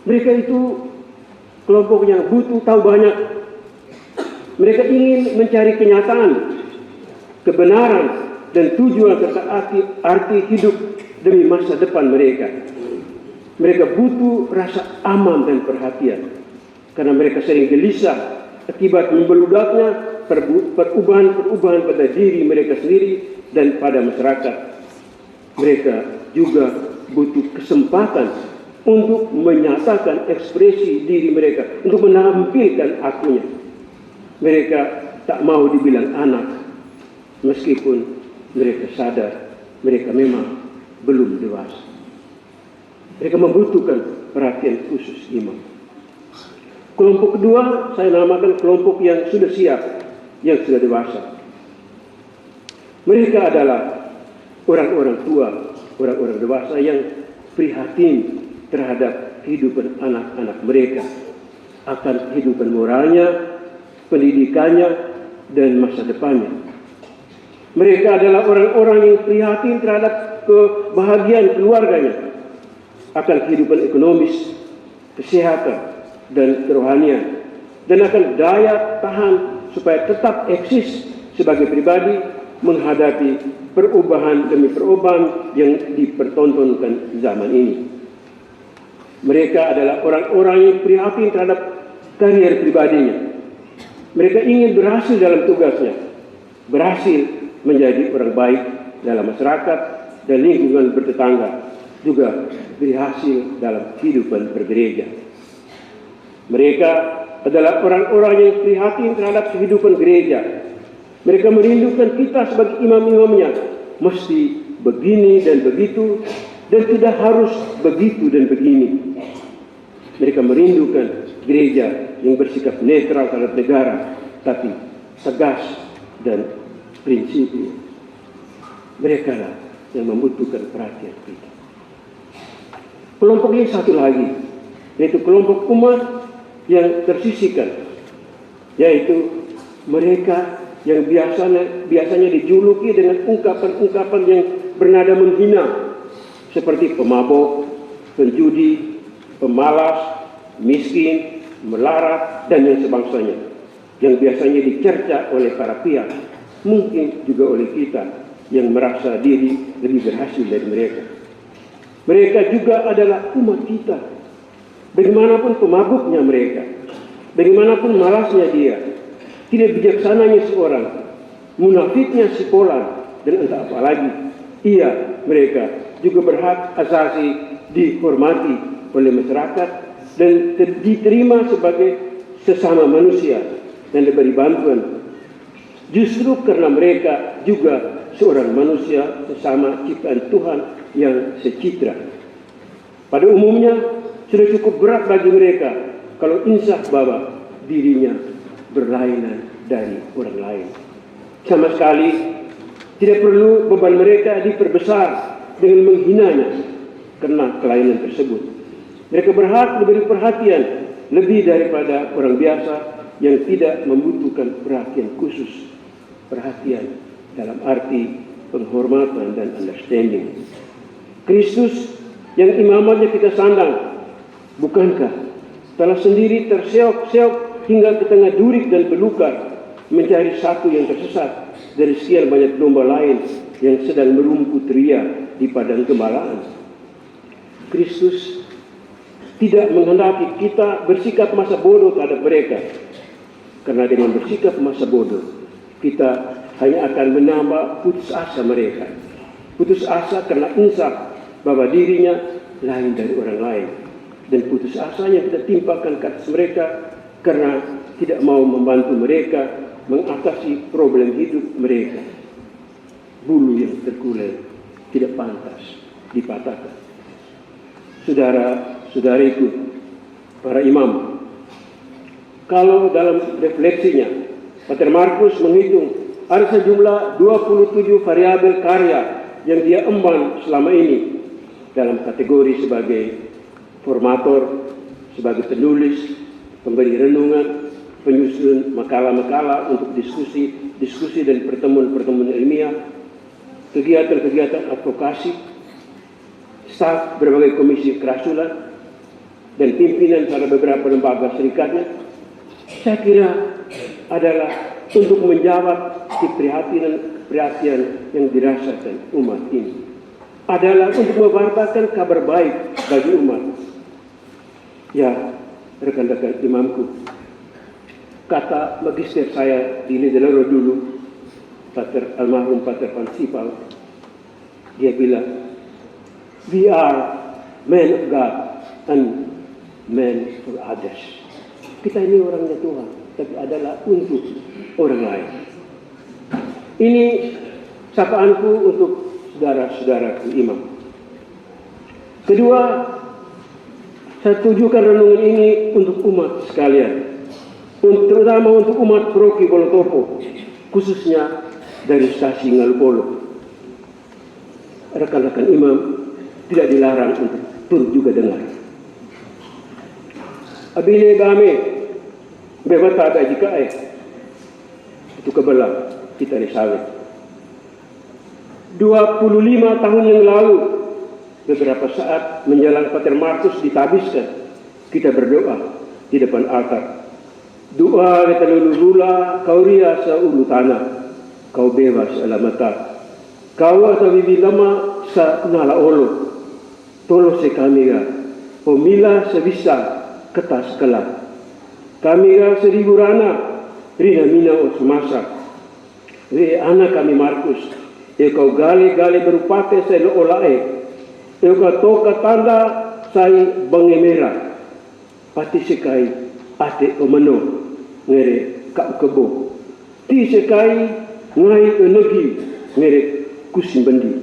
Mereka itu kelompok yang butuh tahu banyak. Mereka ingin mencari kenyataan, kebenaran, dan tujuan serta arti hidup demi masa depan mereka. Mereka butuh rasa aman dan perhatian, karena mereka sering gelisah akibat membeludaknya perubahan-perubahan pada diri mereka sendiri dan pada masyarakat. Mereka juga butuh kesempatan untuk menyatakan ekspresi diri mereka, untuk menampilkan akunya. Mereka tak mau dibilang anak, meskipun mereka sadar mereka memang belum dewasa. Mereka membutuhkan perhatian khusus imam. Kelompok kedua saya namakan kelompok yang sudah siap, yang sudah dewasa. Mereka adalah orang-orang tua, orang-orang dewasa yang prihatin terhadap kehidupan anak-anak mereka, akan kehidupan moralnya, pendidikannya, dan masa depannya. Mereka adalah orang-orang yang prihatin terhadap kebahagiaan keluarganya, akan kehidupan ekonomis, kesehatan, dan kerohanian, dan akan daya tahan supaya tetap eksis sebagai pribadi menghadapi perubahan demi perubahan yang dipertontonkan zaman ini. Mereka adalah orang-orang yang prihatin terhadap karier pribadinya. Mereka ingin berhasil dalam tugasnya, berhasil menjadi orang baik dalam masyarakat dan lingkungan bertetangga, juga berhasil dalam kehidupan bergereja. Mereka adalah orang-orang yang prihatin terhadap kehidupan gereja. Mereka merindukan kita sebagai imam-imamnya mesti begini dan begitu, dan tidak harus begitu dan begini. Mereka merindukan gereja yang bersikap netral terhadap negara, tapi tegas dan prinsipil. Mereka lah yang membutuhkan perhatian kita. Kelompok ini satu lagi, yaitu kelompok umat yang tersisihkan, yaitu mereka yang biasanya dijuluki dengan ungkapan-ungkapan yang bernada menghina seperti pemabok, penjudi, pemalas, miskin, melarat, dan yang sebangsanya, yang biasanya dicerca oleh para pihak, mungkin juga oleh kita yang merasa diri lebih berhasil dari mereka. Mereka juga adalah umat kita. Bagaimanapun pemabuknya mereka, bagaimanapun malasnya dia, tidak bijaksananya seorang, munafiknya si Polan, dan entah apa lagi, mereka juga berhak asasi dihormati oleh masyarakat dan diterima sebagai sesama manusia dan diberi bantuan. Justru karena mereka juga seorang manusia sesama ciptaan Tuhan yang secitra. Pada umumnya sudah cukup berat bagi mereka kalau insaf bahwa dirinya berlainan dari orang lain. Sama sekali tidak perlu beban mereka diperbesar dengan menghinanya karena kelainan tersebut. Mereka berhak diberi perhatian lebih daripada orang biasa yang tidak membutuhkan perhatian khusus. Perhatian dalam arti penghormatan dan understanding. Kristus yang imamatnya kita sandang, bukankah telah sendiri terseok-seok hingga ke tengah durik dan belukar mencari satu yang tersesat dari sekian banyak domba lain yang sedang merumput ria di padang gembalaan. Kristus tidak menghendaki kita bersikap masa bodoh terhadap mereka, karena dengan bersikap masa bodoh kita hanya akan menambah putus asa mereka. Putus asa karena insaf bahwa dirinya lain dari orang lain, dan putus asa yang kita timpakan ke atas mereka karena tidak mau membantu mereka mengatasi problem hidup mereka. Bulu yang terkulai tidak pantas dipatahkan. Saudara-saudariku, para imam, kalau dalam refleksinya Pater Markus menghitung ada sejumlah 27 variabel karya yang dia emban selama ini dalam kategori sebagai formator, sebagai penulis, pemberi renungan, penyusun makalah-makalah untuk diskusi dan pertemuan-pertemuan ilmiah, kegiatan-kegiatan advokasi, staf berbagai komisi kerasulan, dan pimpinan pada beberapa lembaga serikatnya. Saya kira adalah untuk menjawab keprihatinan yang dirasakan umat ini. Adalah untuk mengabarkan kabar baik bagi umat. Ya, rekan-rekan imamku, kata magister saya di Nederland dulu, almarhum Pater Van Sipal, dia bilang, "We are men of God and men for others." Kita ini orangnya Tuhan, tapi adalah untuk orang lain. Ini sapaanku untuk saudara-saudaraku imam. Kedua, saya tujukan renungan ini untuk umat sekalian, terutama untuk umat Paroki Bolotopo, khususnya dari stasi Ngalupolo. Rekan-rekan imam tidak dilarang untuk turut juga dengar. Abile bame bebata ada jika itu kebelah kita disawit. 25 tahun yang lalu, beberapa saat menjelang Pater Markus ditabiskan, kita berdoa di depan altar. Doa kita lulula kau ria sa ulu tanah, kau bebas alamata, kau atawibi lama sa nala olo, tolo se kami ga, pemila sebisa ketas kelah. Kami ga 1000 rana, rina mina o semasa. Anak kami Markus, kau gali-gali berupate sa lo olae, kau toka tanda sai bange merah, pati sekai ate omano ngere kak kebo, ti sekai ngai enegi ngere kusim bendi,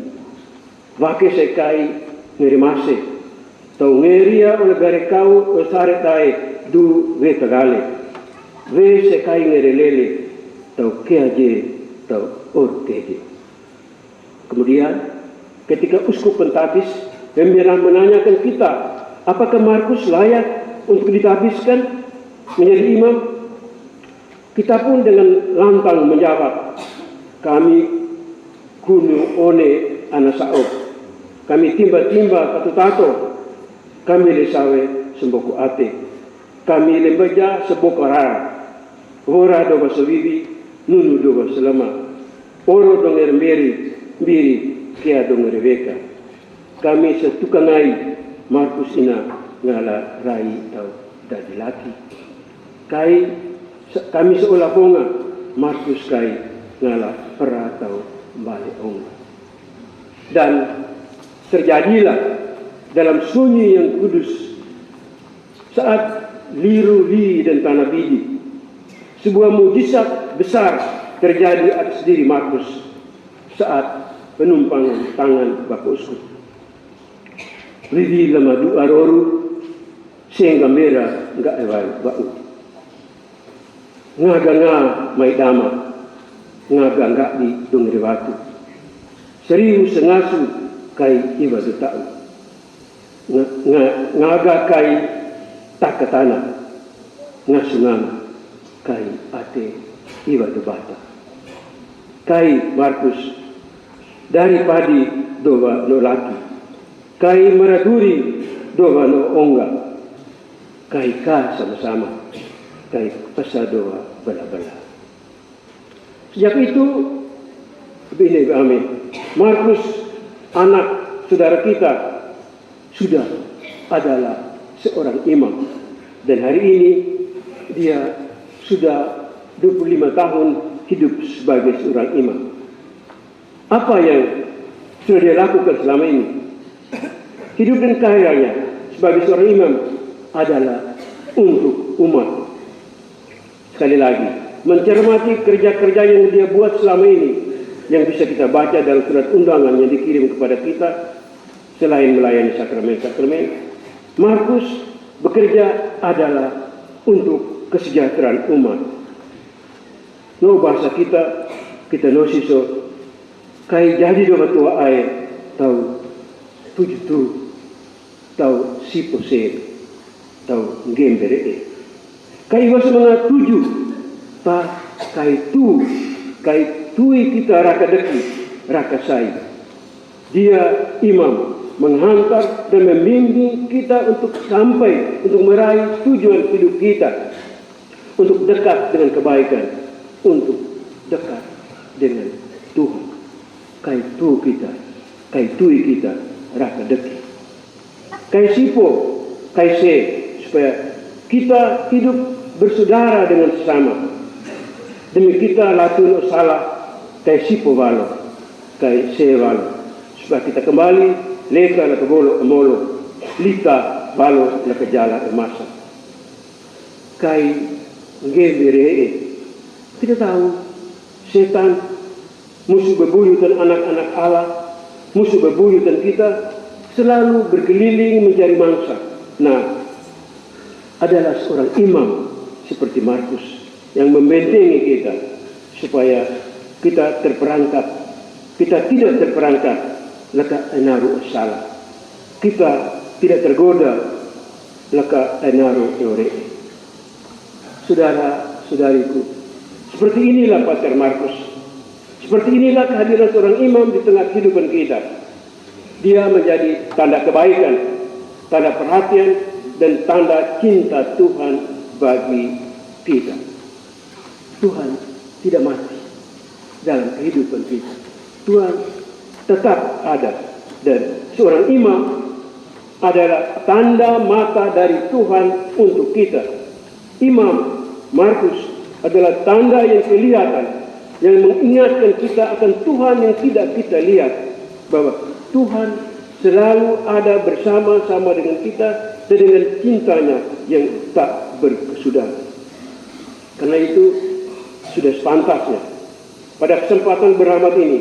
wake sekai ngere mase, tau ngeria oleh gare kau osare tae du ve tagale, ve sekai ngere lele, tau keaje tau ortege. Kemudian ketika uskup Pentatis menanyakan kita, apakah Markus layak untuk ditabiskan menjadi imam, kita pun dengan lantang menjawab, kami kunu one ana saop. Kami timba-timba katu-tato. Kami lesawe semboko ate. Kami lembaja seboko rara. Hora doba sewibi, nunu doba selama. Oro donger meri, biri, kia donger veka. Kami setukangai, Markus ina ngala rai tau dadi laki. Kami seolah ponga, Markus kai ngala pera tau balik onga. Dan terjadilah dalam sunyi yang kudus saat liru li dan tanah biji, sebuah mujizat besar terjadi atas diri Markus saat penumpangan tangan Bapak Uskup. Lidi lama du aroru sehingga merah enggak ewai bau. Ngaga mai dama, ngaga enggak di dongeri watu. Serius sengasu kai iba du tau. Ngaga kai tak ke tanah, ngasungan kai ate iba du bata. Kai Markus dari padi doa no laki, kai meraduri doa no ongga, kai ka sama-sama, kai pesa doa bala-bala. Sejak itu, bini kami, Markus anak saudara kita sudah adalah seorang imam, dan hari ini dia sudah 25 tahun hidup sebagai seorang imam. Apa yang sudah dia lakukan selama ini? Hidup dan karyanya sebagai seorang imam adalah untuk umat. Sekali lagi, mencermati kerja-kerja yang dia buat selama ini, yang bisa kita baca dalam surat undangan yang dikirim kepada kita, selain melayani sakramen-sakramen, Markus bekerja adalah untuk kesejahteraan umat. No bahasa kita no siso, kai jadi doa tua air, tahu tujuh tu, tahu sipo se, tahu gembere. Kai was mengat tujuh, ta kai tui kita raka deki, raka sai. Dia imam menghantar dan membimbing kita untuk sampai, untuk meraih tujuan hidup kita, untuk dekat dengan kebaikan, untuk dekat dengan Tuhan. Kai tui kita raka deki. Kai sipo, kai se, supaya kita hidup bersaudara dengan sesama. Demi kita latun salah, kai sipo walo, kai se walo. Supaya kita kembali leka na kebolo amolo, lika walo na kejala emasa. Kai ngebere. Kita tahu setan, musuh bebuyutan anak-anak Allah, musuh bebuyutan kita, selalu berkeliling mencari mangsa. Nah, adalah seorang imam seperti Markus yang membentengi kita supaya kita terperangkap, kita tidak terperangkap laka enaru salah, kita tidak tergoda laka enaru eore. Saudara-saudariku, seperti inilah Pater Markus. Seperti inilah kehadiran seorang imam di tengah kehidupan kita. Dia menjadi tanda kebaikan, tanda perhatian, dan tanda cinta Tuhan bagi kita. Tuhan tidak mati dalam kehidupan kita. Tuhan tetap ada. Dan seorang imam adalah tanda mata dari Tuhan untuk kita. Imam Markus adalah tanda yang kelihatan, yang mengingatkan kita akan Tuhan yang tidak kita lihat, bahwa Tuhan selalu ada bersama-sama dengan kita dan dengan cintanya yang tak berkesudahan. Karena itu sudah sepantasnya pada kesempatan berahmat ini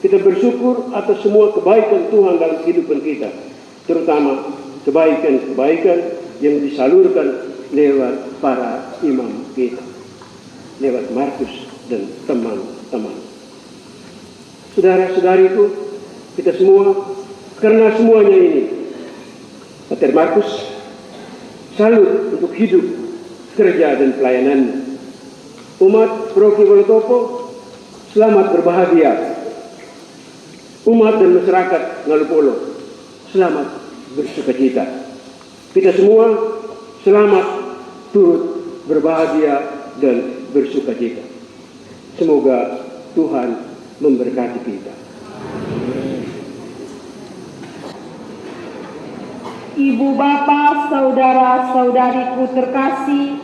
kita bersyukur atas semua kebaikan Tuhan dalam kehidupan kita, terutama kebaikan-kebaikan yang disalurkan lewat para imam kita, lewat Markus dan teman-teman. Saudara-saudariku, kita semua, karena semuanya ini, Pater Markus salut untuk hidup, kerja dan pelayanannya. Umat Paroki Wonotopo selamat berbahagia. umat dan masyarakat Ngalupolo selamat bersukacita. Kita semua selamat turut berbahagia dan bersukacita. Semoga Tuhan memberkati kita. Ibu bapak, saudara-saudariku terkasih,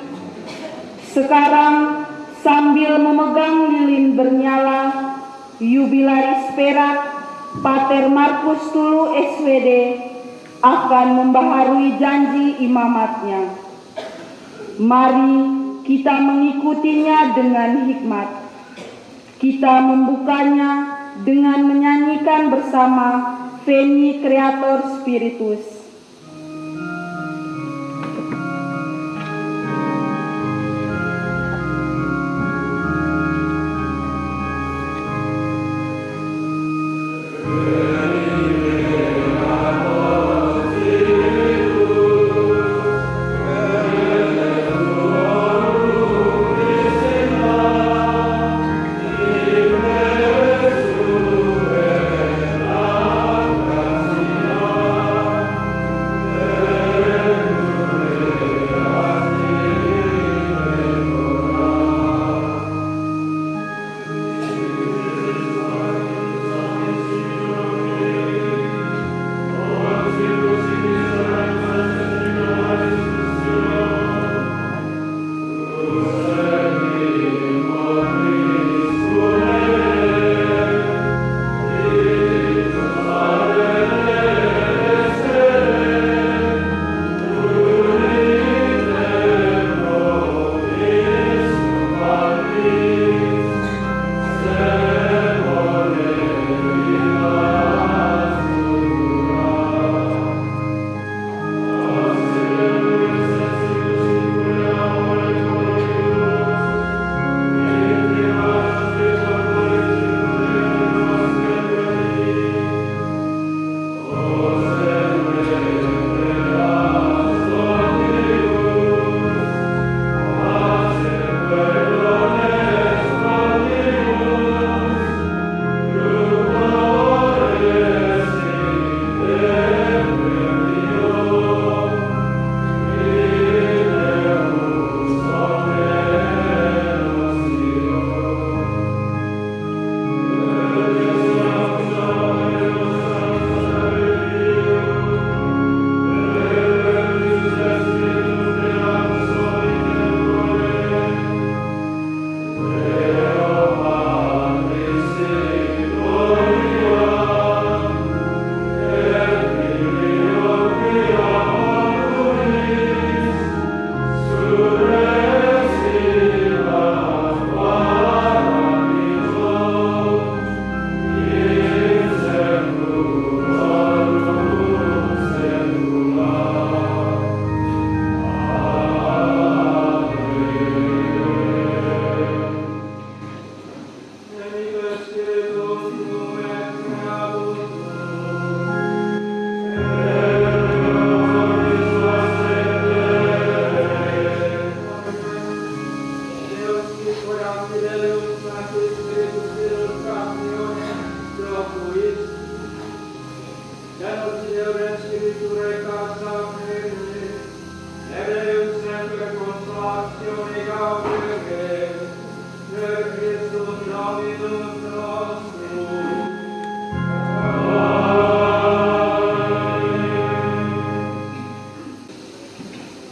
sekarang sambil memegang lilin bernyala Jubilaris perak Pater Markus Tulu SWD akan membaharui janji imamatnya. Mari kita mengikutinya dengan hikmat. Kita membukanya dengan menyanyikan bersama Veni Creator Spiritus.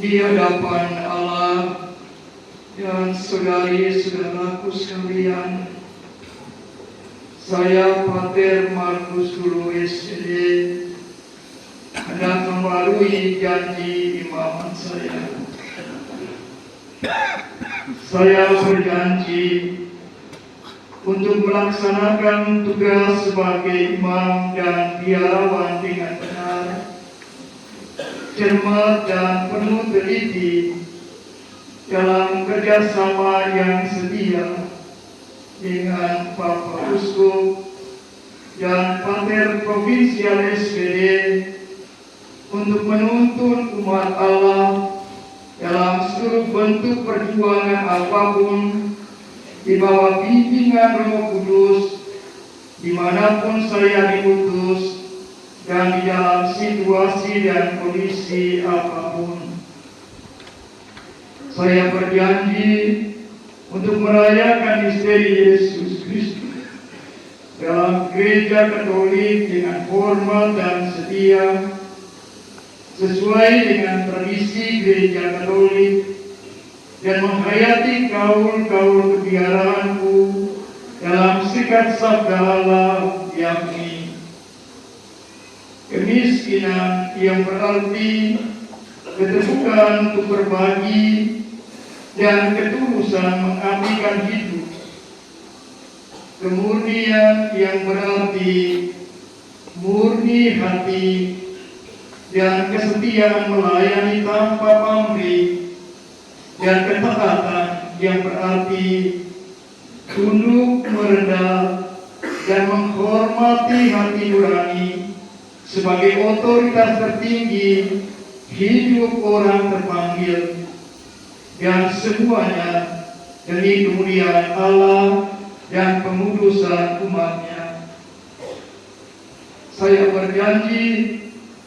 Di hadapan Allah dan saudari-saudaraku sekalian, saya Pater Markus Tulu SWD hendak membarui janji imamat saya. Saya berjanji untuk melaksanakan tugas sebagai imam dan biarawan dengan benar, cermat dan penuh teliti dalam kerjasama yang setia dengan Bapak Uskup dan Pater Provinsial SWD untuk menuntun umat Allah dalam seluruh bentuk perjuangan apapun di bawah bimbingan Roh Kudus dimanapun saya diutus dan di dalam situasi dan kondisi apapun. Saya berjanji untuk merayakan misteri Yesus Kristus dalam gereja Katolik dengan hormat dan setia, sesuai dengan tradisi gereja Katolik, dan menghayati kaul-kaul kebiaraanku dalam sikat sabda Allah, yakni kemiskinan yang berarti keterbukaan untuk berbagi dan ketulusan mengabdikan hidup, kemurnian yang berarti murni hati dan kesetiaan melayani tanpa pamrih, dan ketaatan yang berarti tunduk merendah dan menghormati hati nurani sebagai otoritas tertinggi hidup orang terpanggil, dan semuanya demi kemuliaan Allah dan pengudusan umatnya. Saya berjanji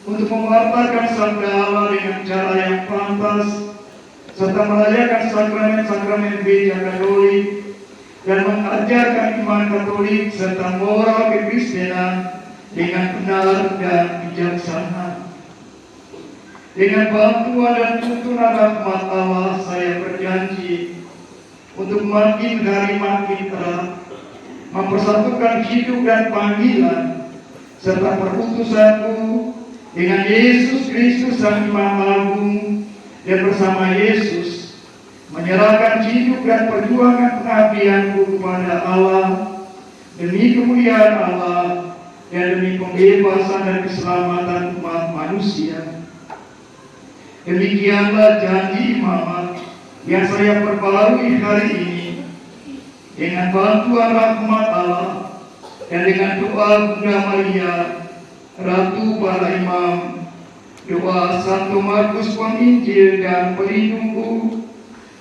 untuk mewartakan sabda Allah dengan cara yang pantas, serta merayakan sakramen-sakramen gereja Katolik, dan mengajarkan iman Katolik serta moral kekristenan dengan benar dan bijaksana. Dengan bantuan dan tuntunan rahmat Allah, saya berjanji untuk makin hari makin erat mempersatukan hidup dan panggilan serta perutusanku dengan Yesus Kristus Sang Imam Agung, dan bersama Yesus menyerahkan hidup dan perjuangan pengabdianku kepada Allah demi kemuliaan Allah dan demi pembebasan dan keselamatan umat manusia. Demikianlah janji imamat yang saya perbarui hari ini dengan bantuan rahmat Allah dan dengan doa Bunda Maria, Ratu para Imam, doa Santo Markus Penginjil dan pelindungku,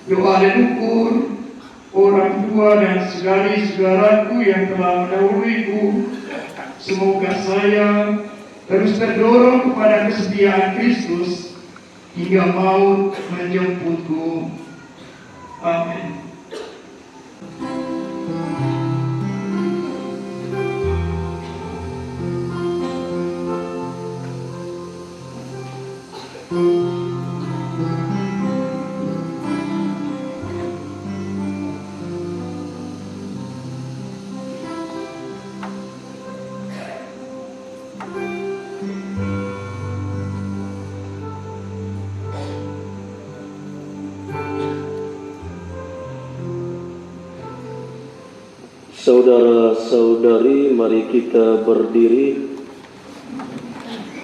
doa leluhur, orang tua dan saudari-saudaraku yang telah mendahuluiku. Semoga saya terus terdorong kepada kesetiaan Kristus hingga maut menjemputku. Amin. Saudara-saudari, mari kita berdiri.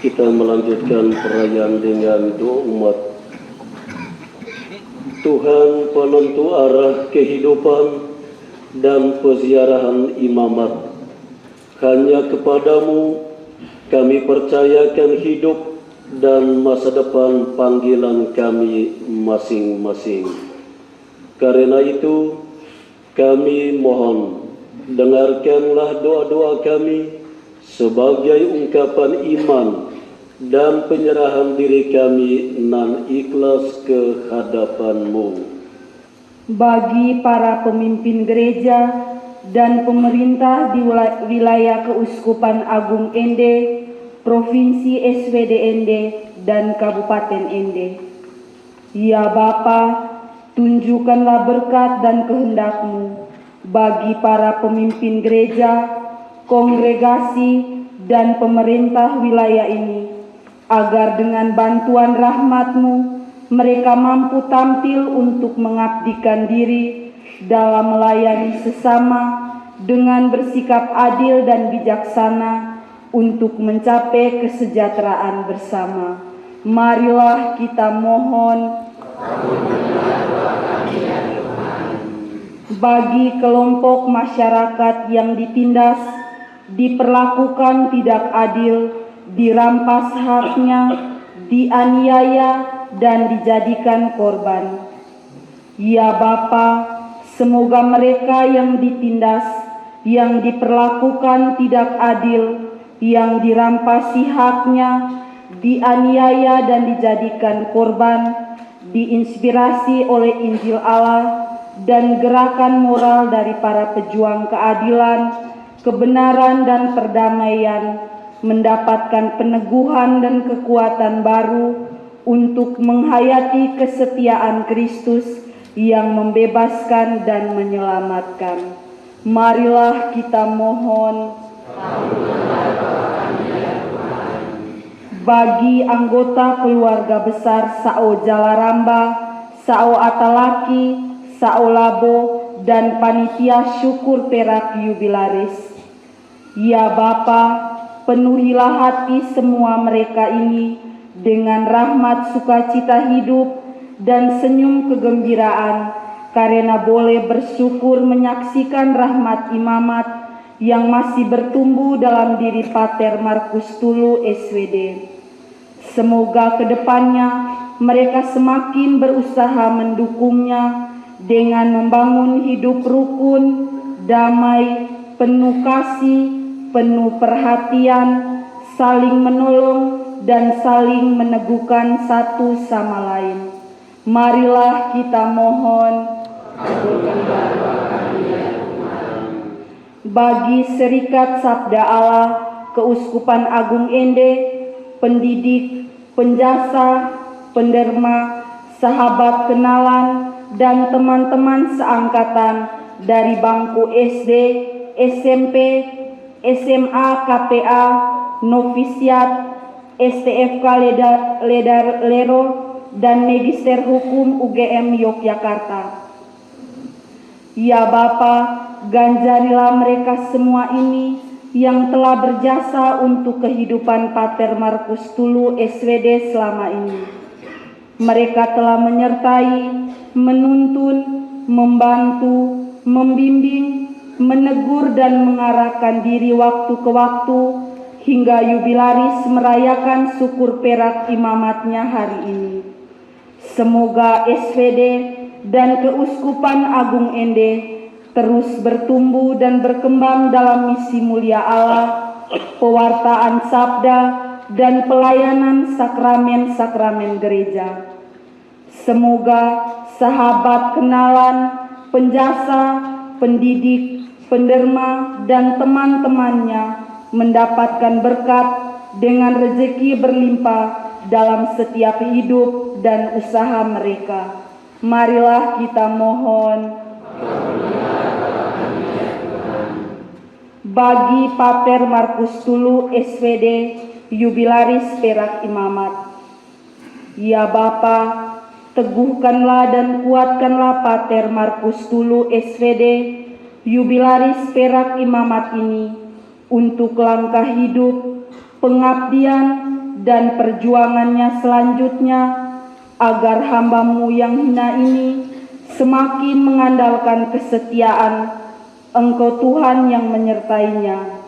Kita melanjutkan perayaan dengan doa umat. Tuhan penentu arah kehidupan dan peziarahan imamat, hanya kepadamu kami percayakan hidup dan masa depan panggilan kami masing-masing. Karena itu kami mohon, dengarkanlah doa-doa kami sebagai ungkapan iman dan penyerahan diri kami nan ikhlas ke hadapan-Mu. Bagi para pemimpin gereja dan pemerintah di wilayah Keuskupan Agung Ende, Provinsi SWD Ende, dan Kabupaten Ende. Ya Bapa, tunjukkanlah berkat dan kehendak-Mu bagi para pemimpin gereja, kongregasi, dan pemerintah wilayah ini, agar dengan bantuan rahmat-Mu mereka mampu tampil untuk mengabdikan diri dalam melayani sesama dengan bersikap adil dan bijaksana untuk mencapai kesejahteraan bersama. Marilah kita mohon bagi kelompok masyarakat yang ditindas, diperlakukan tidak adil, dirampas haknya, dianiaya, dan dijadikan korban. Ya Bapa, semoga mereka yang ditindas, yang diperlakukan tidak adil, yang dirampasi haknya, dianiaya dan dijadikan korban, diinspirasi oleh Injil Allah dan gerakan moral dari para pejuang keadilan, kebenaran dan perdamaian, mendapatkan peneguhan dan kekuatan baru untuk menghayati kesetiaan Kristus yang membebaskan dan menyelamatkan. Marilah kita mohon bagi anggota keluarga besar Sao Jalaramba, Sao Atalaki, Sao Labo, dan panitia syukur perak jubilaris. Ya Bapa, penuhilah hati semua mereka ini dengan rahmat sukacita hidup dan senyum kegembiraan, karena boleh bersyukur menyaksikan rahmat imamat yang masih bertumbuh dalam diri Pater Markus Tulu SWD. Semoga kedepannya mereka semakin berusaha mendukungnya dengan membangun hidup rukun, damai, penuh kasih, penuh perhatian, saling menolong dan saling meneguhkan satu sama lain. Marilah kita mohon bagi Serikat Sabda Allah, Keuskupan Agung Ende, pendidik, penjasa, penderma, sahabat kenalan, dan teman-teman seangkatan dari bangku SD, SMP, SMA, KPA, novisiat, STFK Lero, dan Magister Hukum UGM Yogyakarta. Ya Bapa, ganjarilah mereka semua ini yang telah berjasa untuk kehidupan Pater Markus Tulu SWD selama ini. Mereka telah menyertai, menuntun, membantu, membimbing, menegur dan mengarahkan diri waktu ke waktu hingga jubilaris merayakan syukur perak imamatnya hari ini. Semoga SWD dan Keuskupan Agung Ende terus bertumbuh dan berkembang dalam misi mulia Allah, pewartaan sabda, dan pelayanan sakramen-sakramen gereja. Semoga sahabat kenalan, penjasa, pendidik, penderma, dan teman-temannya mendapatkan berkat dengan rezeki berlimpah dalam setiap hidup dan usaha mereka. Marilah kita mohon bagi Pater Markus Tulu SWD, jubilaris perak imamat. Ya Bapa, teguhkanlah dan kuatkanlah Pater Markus Tulu SWD, jubilaris perak imamat ini untuk langkah hidup, pengabdian, dan perjuangannya selanjutnya, agar hamba-Mu yang hina ini semakin mengandalkan kesetiaan Engkau Tuhan yang menyertainya.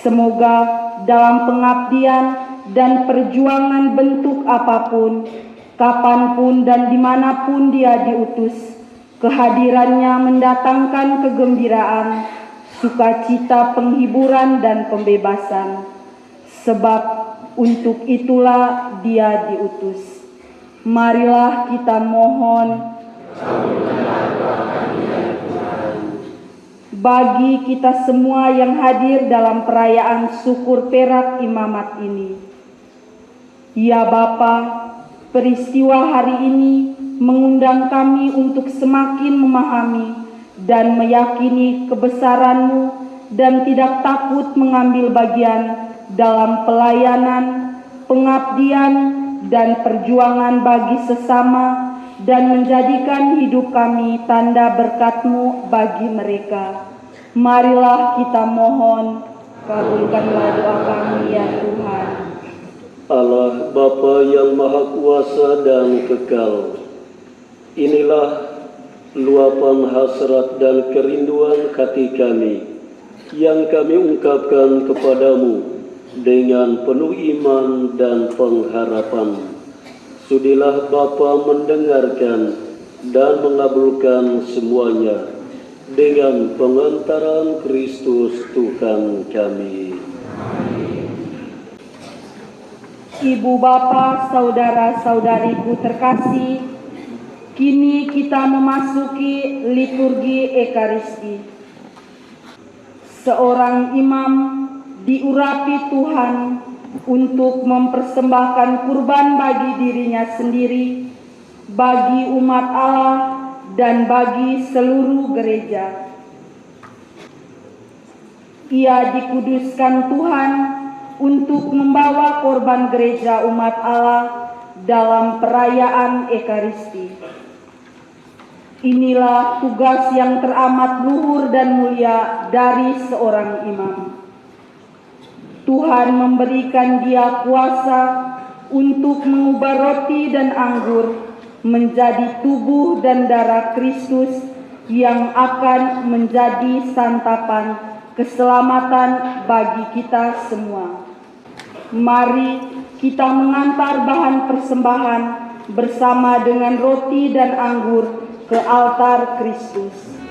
Semoga dalam pengabdian dan perjuangan bentuk apapun, kapanpun dan dimanapun dia diutus, kehadirannya mendatangkan kegembiraan, sukacita, penghiburan, dan pembebasan. Sebab untuk itulah dia diutus. Marilah kita mohon bagi kita semua yang hadir dalam perayaan syukur perak imamat ini. Ya Bapa, peristiwa hari ini mengundang kami untuk semakin memahami dan meyakini kebesaran-Mu dan tidak takut mengambil bagian dalam pelayanan, pengabdian, dan perjuangan bagi sesama, dan menjadikan hidup kami tanda berkat-Mu bagi mereka. Marilah kita mohon, kabulkanlah doa kami ya Tuhan. Allah Bapa yang Maha Kuasa dan Kekal, inilah luapan hasrat dan kerinduan hati kami yang kami ungkapkan kepadamu dengan penuh iman dan pengharapan. Sudilah Bapa mendengarkan dan mengabulkan semuanya, dengan pengantaran Kristus Tuhan kami. Ibu bapa, saudara-saudariku terkasih, kini kita memasuki liturgi Ekaristi. Seorang imam diurapi Tuhan untuk mempersembahkan kurban bagi dirinya sendiri, bagi umat Allah, dan bagi seluruh gereja. Ia dikuduskan Tuhan untuk membawa korban gereja umat Allah dalam perayaan Ekaristi. Inilah tugas yang teramat luhur dan mulia dari seorang imam. Tuhan memberikan dia kuasa untuk mengubah roti dan anggur menjadi tubuh dan darah Kristus yang akan menjadi santapan keselamatan bagi kita semua. Mari kita mengantar bahan persembahan bersama dengan roti dan anggur ke altar Kristus.